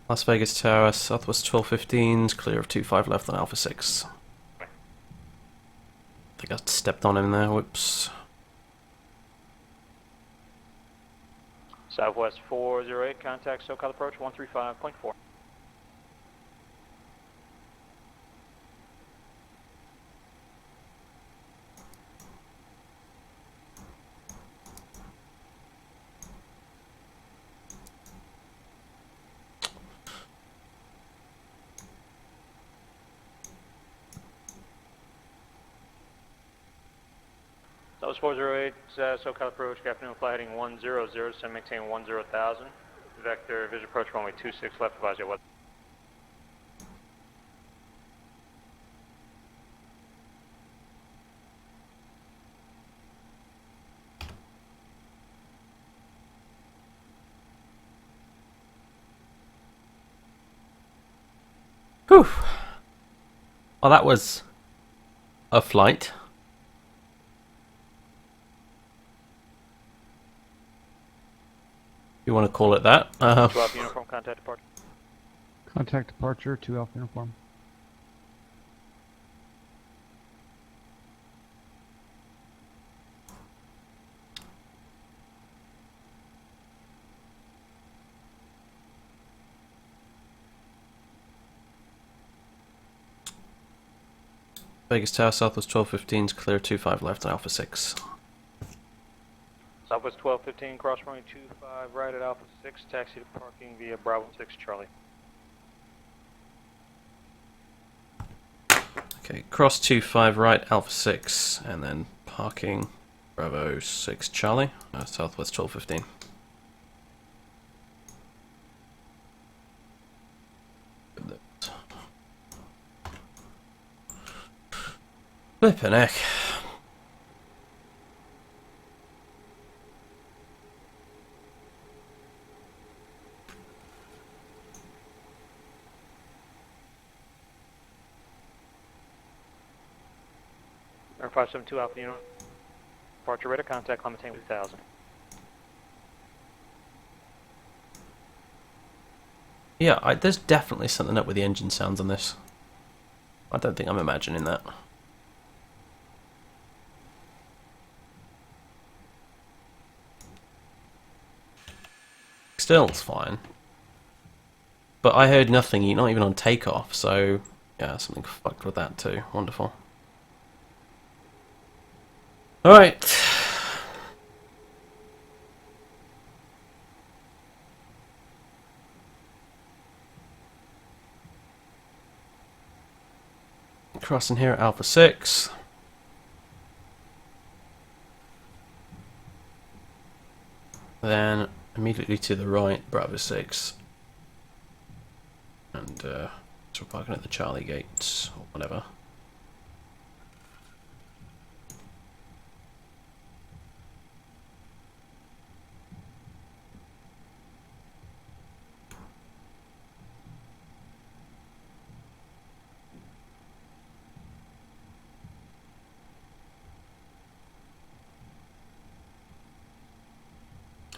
Las Vegas Tower, Southwest 1215s, clear of 25 left on Alpha 6. I think I stepped on him there, whoops. Southwest 408, contact SoCal approach 135.4. Southwest 408, SoCal approach, good afternoon, flight heading 100, send maintain 10,000. Vector, vision approach runway 26 left, advise you what. Whew. Well, that was a flight. You want to call it that? 2 Alpha Uniform, contact departure. Contact departure 2 Alpha Uniform. Vegas Tower, Southwest 1215s, clear 25 left on Alpha 6. Southwest 1215, cross runway 25 right at Alpha 6, taxi to parking via Bravo 6 Charlie. Okay, cross 25 right, Alpha 6, and then parking Bravo 6 Charlie, Southwest 1215. Flippin' heck. Air 572 Alpha Unit. Departure radar contact Clementine 2000. Yeah, there's definitely something up with the engine sounds on this. I don't think I'm imagining that. Still, it's fine. But I heard nothing, you're not even on takeoff, so yeah, something fucked with that too. Wonderful. Alright. Crossing here at Alpha 6. Then immediately to the right, Bravo 6. And so we're parking at the Charlie gates, or whatever.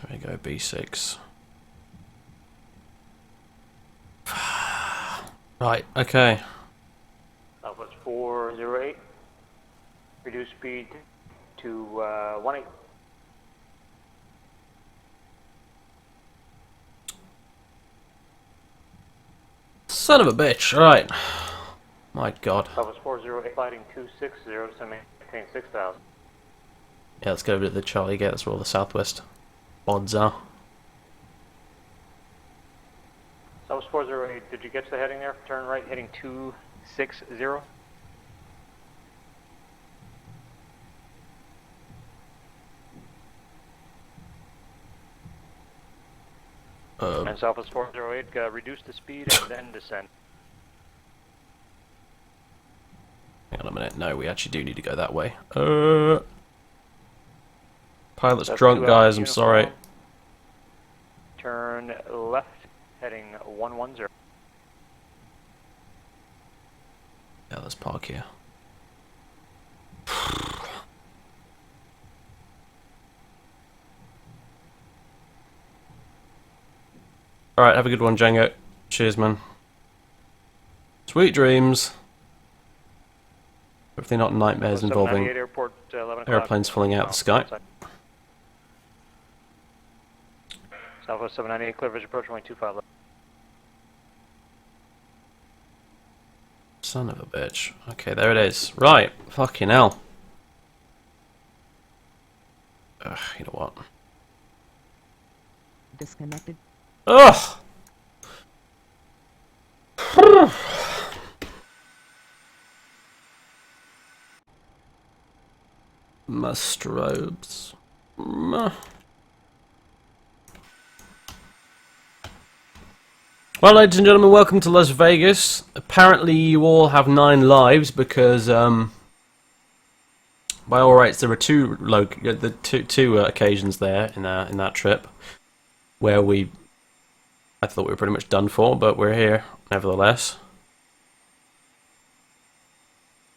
There we go, B6. Right, okay. Southwest 408. Reduce speed to 18. Son of a bitch, alright. My god. Southwest 408 fighting 260 to maintain 6,000. Yeah, let's go over to the Charlie gate, that's where all the southwest odds are. Southwest 408, did you get to the heading there? Turn right, heading 260. And Southwest 408, reduce the speed and then descend. Hang on a minute, no, we actually do need to go that way. Pilot's That's drunk, 2 guys, I'm uniform. sorry. Turn left, heading 110. Yeah, let's park here. Alright, have a good one, Django. Cheers, man. Sweet dreams. Hopefully not nightmares involving Airport, 11 o'clock. airplanes falling out of the sky. Southwest 798, clear vision approach, runway 25 left. Son of a bitch. Okay, there it is. Right, fucking hell. Ugh, you know what? Disconnected. Ugh! My strobes. Well, ladies and gentlemen, welcome to Las Vegas. Apparently you all have 9 lives because, by all rights, there were two occasions there in that trip where I thought we were pretty much done for, but we're here nevertheless.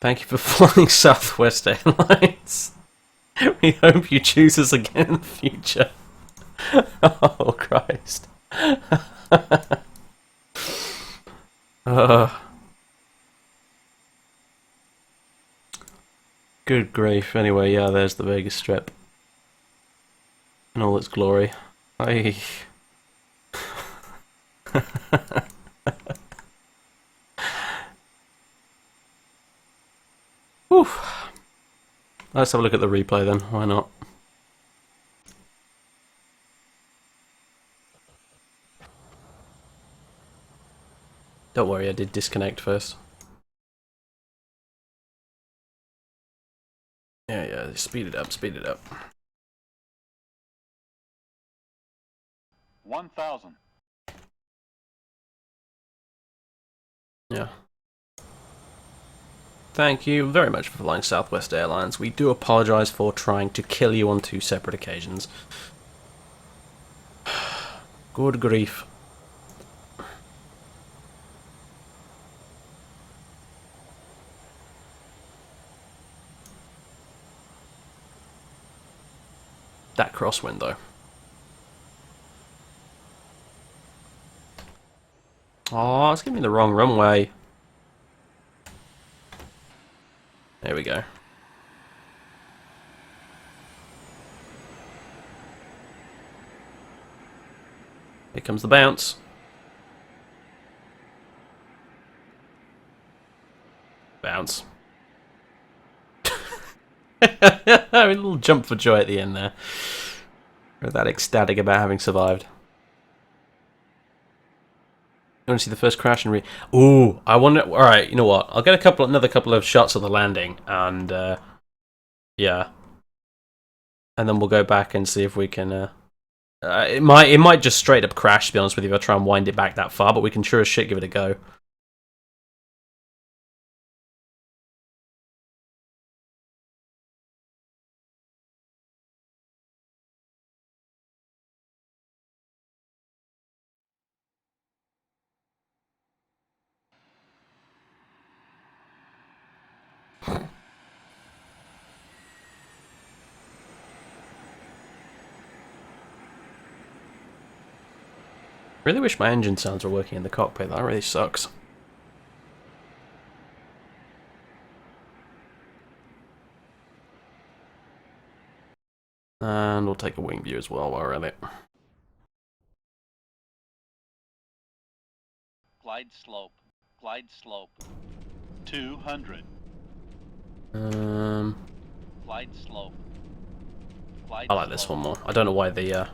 Thank you for flying Southwest Airlines. We hope you choose us again in the future. Oh, Christ. Good grief. Anyway, yeah, there's the Vegas Strip in all its glory. Aye. Whew. Let's have a look at the replay then. Why not? Don't worry, I did disconnect first. Yeah, speed it up, speed it up. 1,000. Yeah. Thank you very much for flying Southwest Airlines. We do apologise for trying to kill you on 2 separate occasions. Good grief. That crosswind, though. Oh, it's giving me the wrong runway. There we go. Here comes the bounce. Bounce. A little jump for joy at the end there. We're that ecstatic about having survived. You want to see the first crash and Ooh, I wonder. All right, you know what? I'll get another couple of shots of the landing, and yeah, and then we'll go back and see if we can. It might just straight up crash. To be honest with you, if I try and wind it back that far, but we can sure as shit give it a go. Really wish my engine sounds were working in the cockpit. That really sucks. And we'll take a wing view as well while we're at it. Glide slope. Glide slope. 200. Glide slope. Glide I like this one more. I don't know why the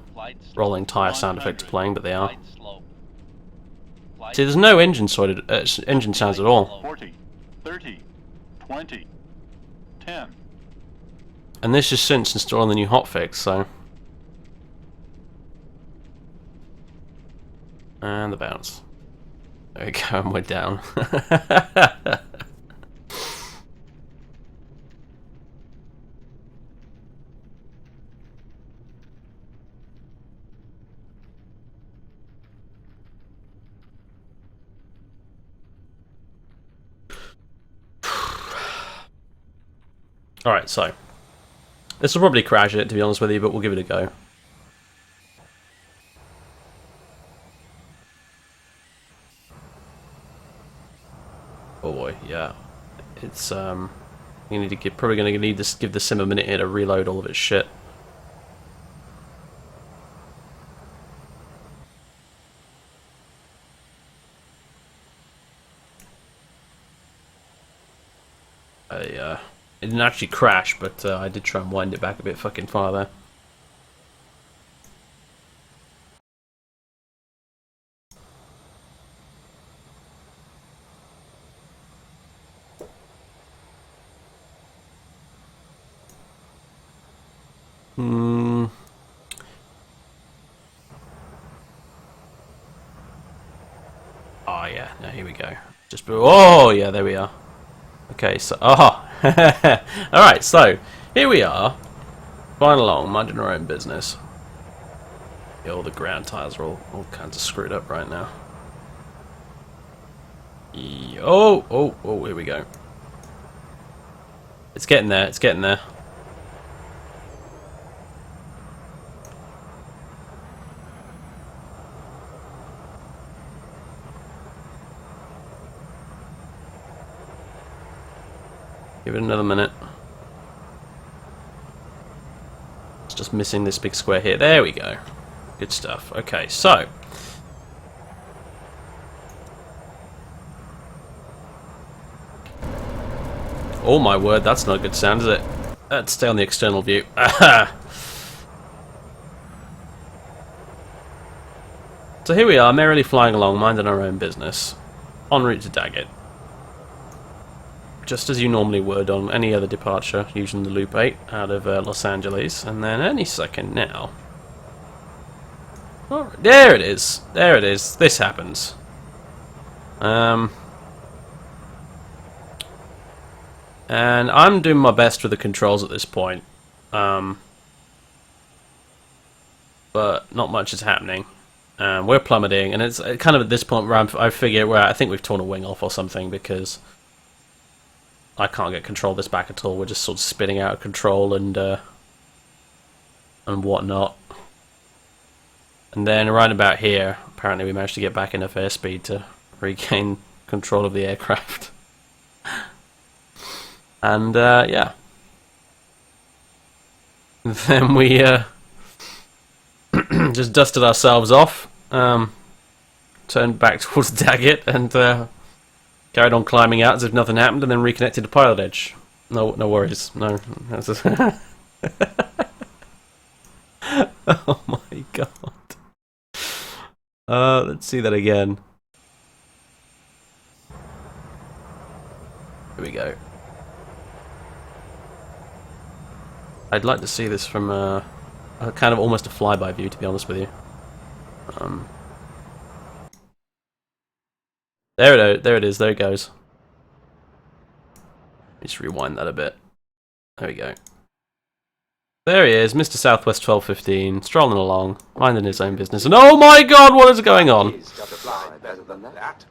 rolling tyre sound effects are playing, but they are. See, there's no engine engine sounds at all. 40, 30, 20, 10. And this is since installing the new hotfix, so. And the bounce. There we go, and we're down. Alright, so. This will probably crash it, to be honest with you, but we'll give it a go. Oh boy, yeah. It's, you need to probably going to need to give the sim a minute here to reload all of its shit. It didn't actually crash, but I did try and wind it back a bit fucking far there. Oh yeah, no, here we go. Oh yeah, there we are. Okay, so alright, so here we are. Flying along, minding our own business. Yeah, all the ground tires are all kinds of screwed up right now. Oh, here we go. It's getting there, it's getting there. Give it another minute. It's just missing this big square here. There we go. Good stuff. Okay, so. Oh my word, that's not a good sound, is it? Let's stay on the external view. So here we are, merrily flying along, minding our own business. En route to Daggett. Just as you normally would on any other departure using the Loop 8 out of Los Angeles, and then any second now. Oh, there it is. There it is. This happens. And I'm doing my best with the controls at this point. But not much is happening. We're plummeting, and it's kind of at this point where I figure where I think we've torn a wing off or something, because I can't get control of this back at all. We're just sort of spinning out of control and whatnot. And then right about here, apparently we managed to get back enough airspeed to regain control of the aircraft. And yeah. Then we just dusted ourselves off, turned back towards Daggett, and carried on climbing out as if nothing happened, and then reconnected to pilot edge. No worries. No. Oh my god. Let's see that again. Here we go. I'd like to see this from a kind of almost a flyby view, to be honest with you. There it is. There it goes. Just rewind that a bit. There we go. There he is, Mr. Southwest 1215, strolling along, minding his own business, and oh my god, what is going on? He's got to fly better than that.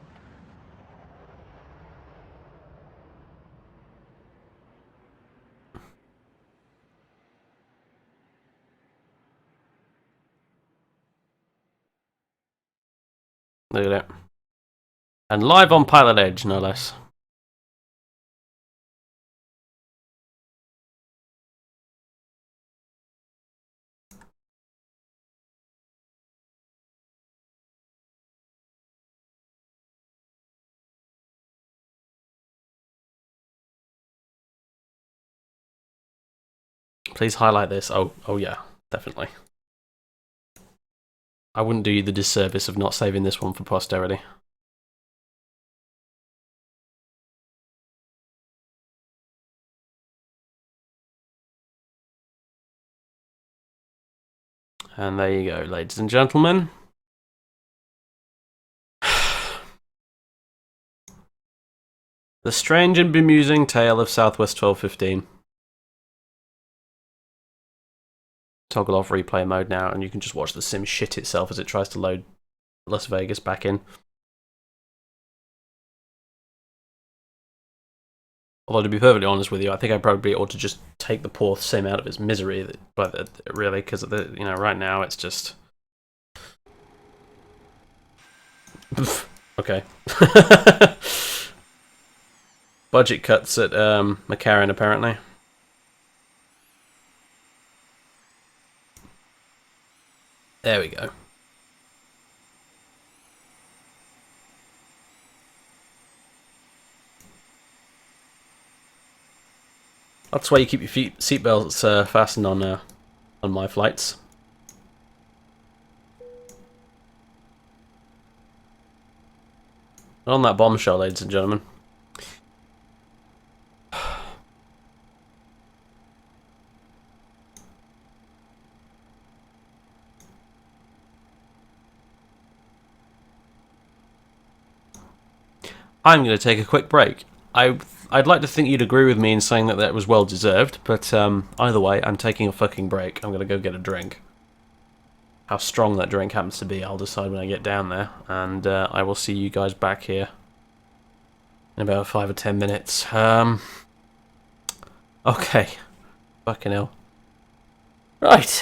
Look at it. And live on Pilot Edge, no less. Please highlight this. Oh yeah, definitely. I wouldn't do you the disservice of not saving this one for posterity. And there you go, ladies and gentlemen. The strange and bemusing tale of Southwest 1215. Toggle off replay mode now, and you can just watch the sim shit itself as it tries to load Las Vegas back in. Although, to be perfectly honest with you, I think I probably ought to just take the poor sim out of its misery, but really, because right now it's just okay. Budget cuts at McCarran apparently. There we go. That's why you keep your seatbelts fastened on my flights. On that bombshell, ladies and gentlemen. I'm going to take a quick break. I'd like to think you'd agree with me in saying that that was well deserved, but either way, I'm taking a fucking break. I'm going to go get a drink. How strong that drink happens to be, I'll decide when I get down there, and I will see you guys back here in about 5 or 10 minutes. Okay. Fucking hell. Right.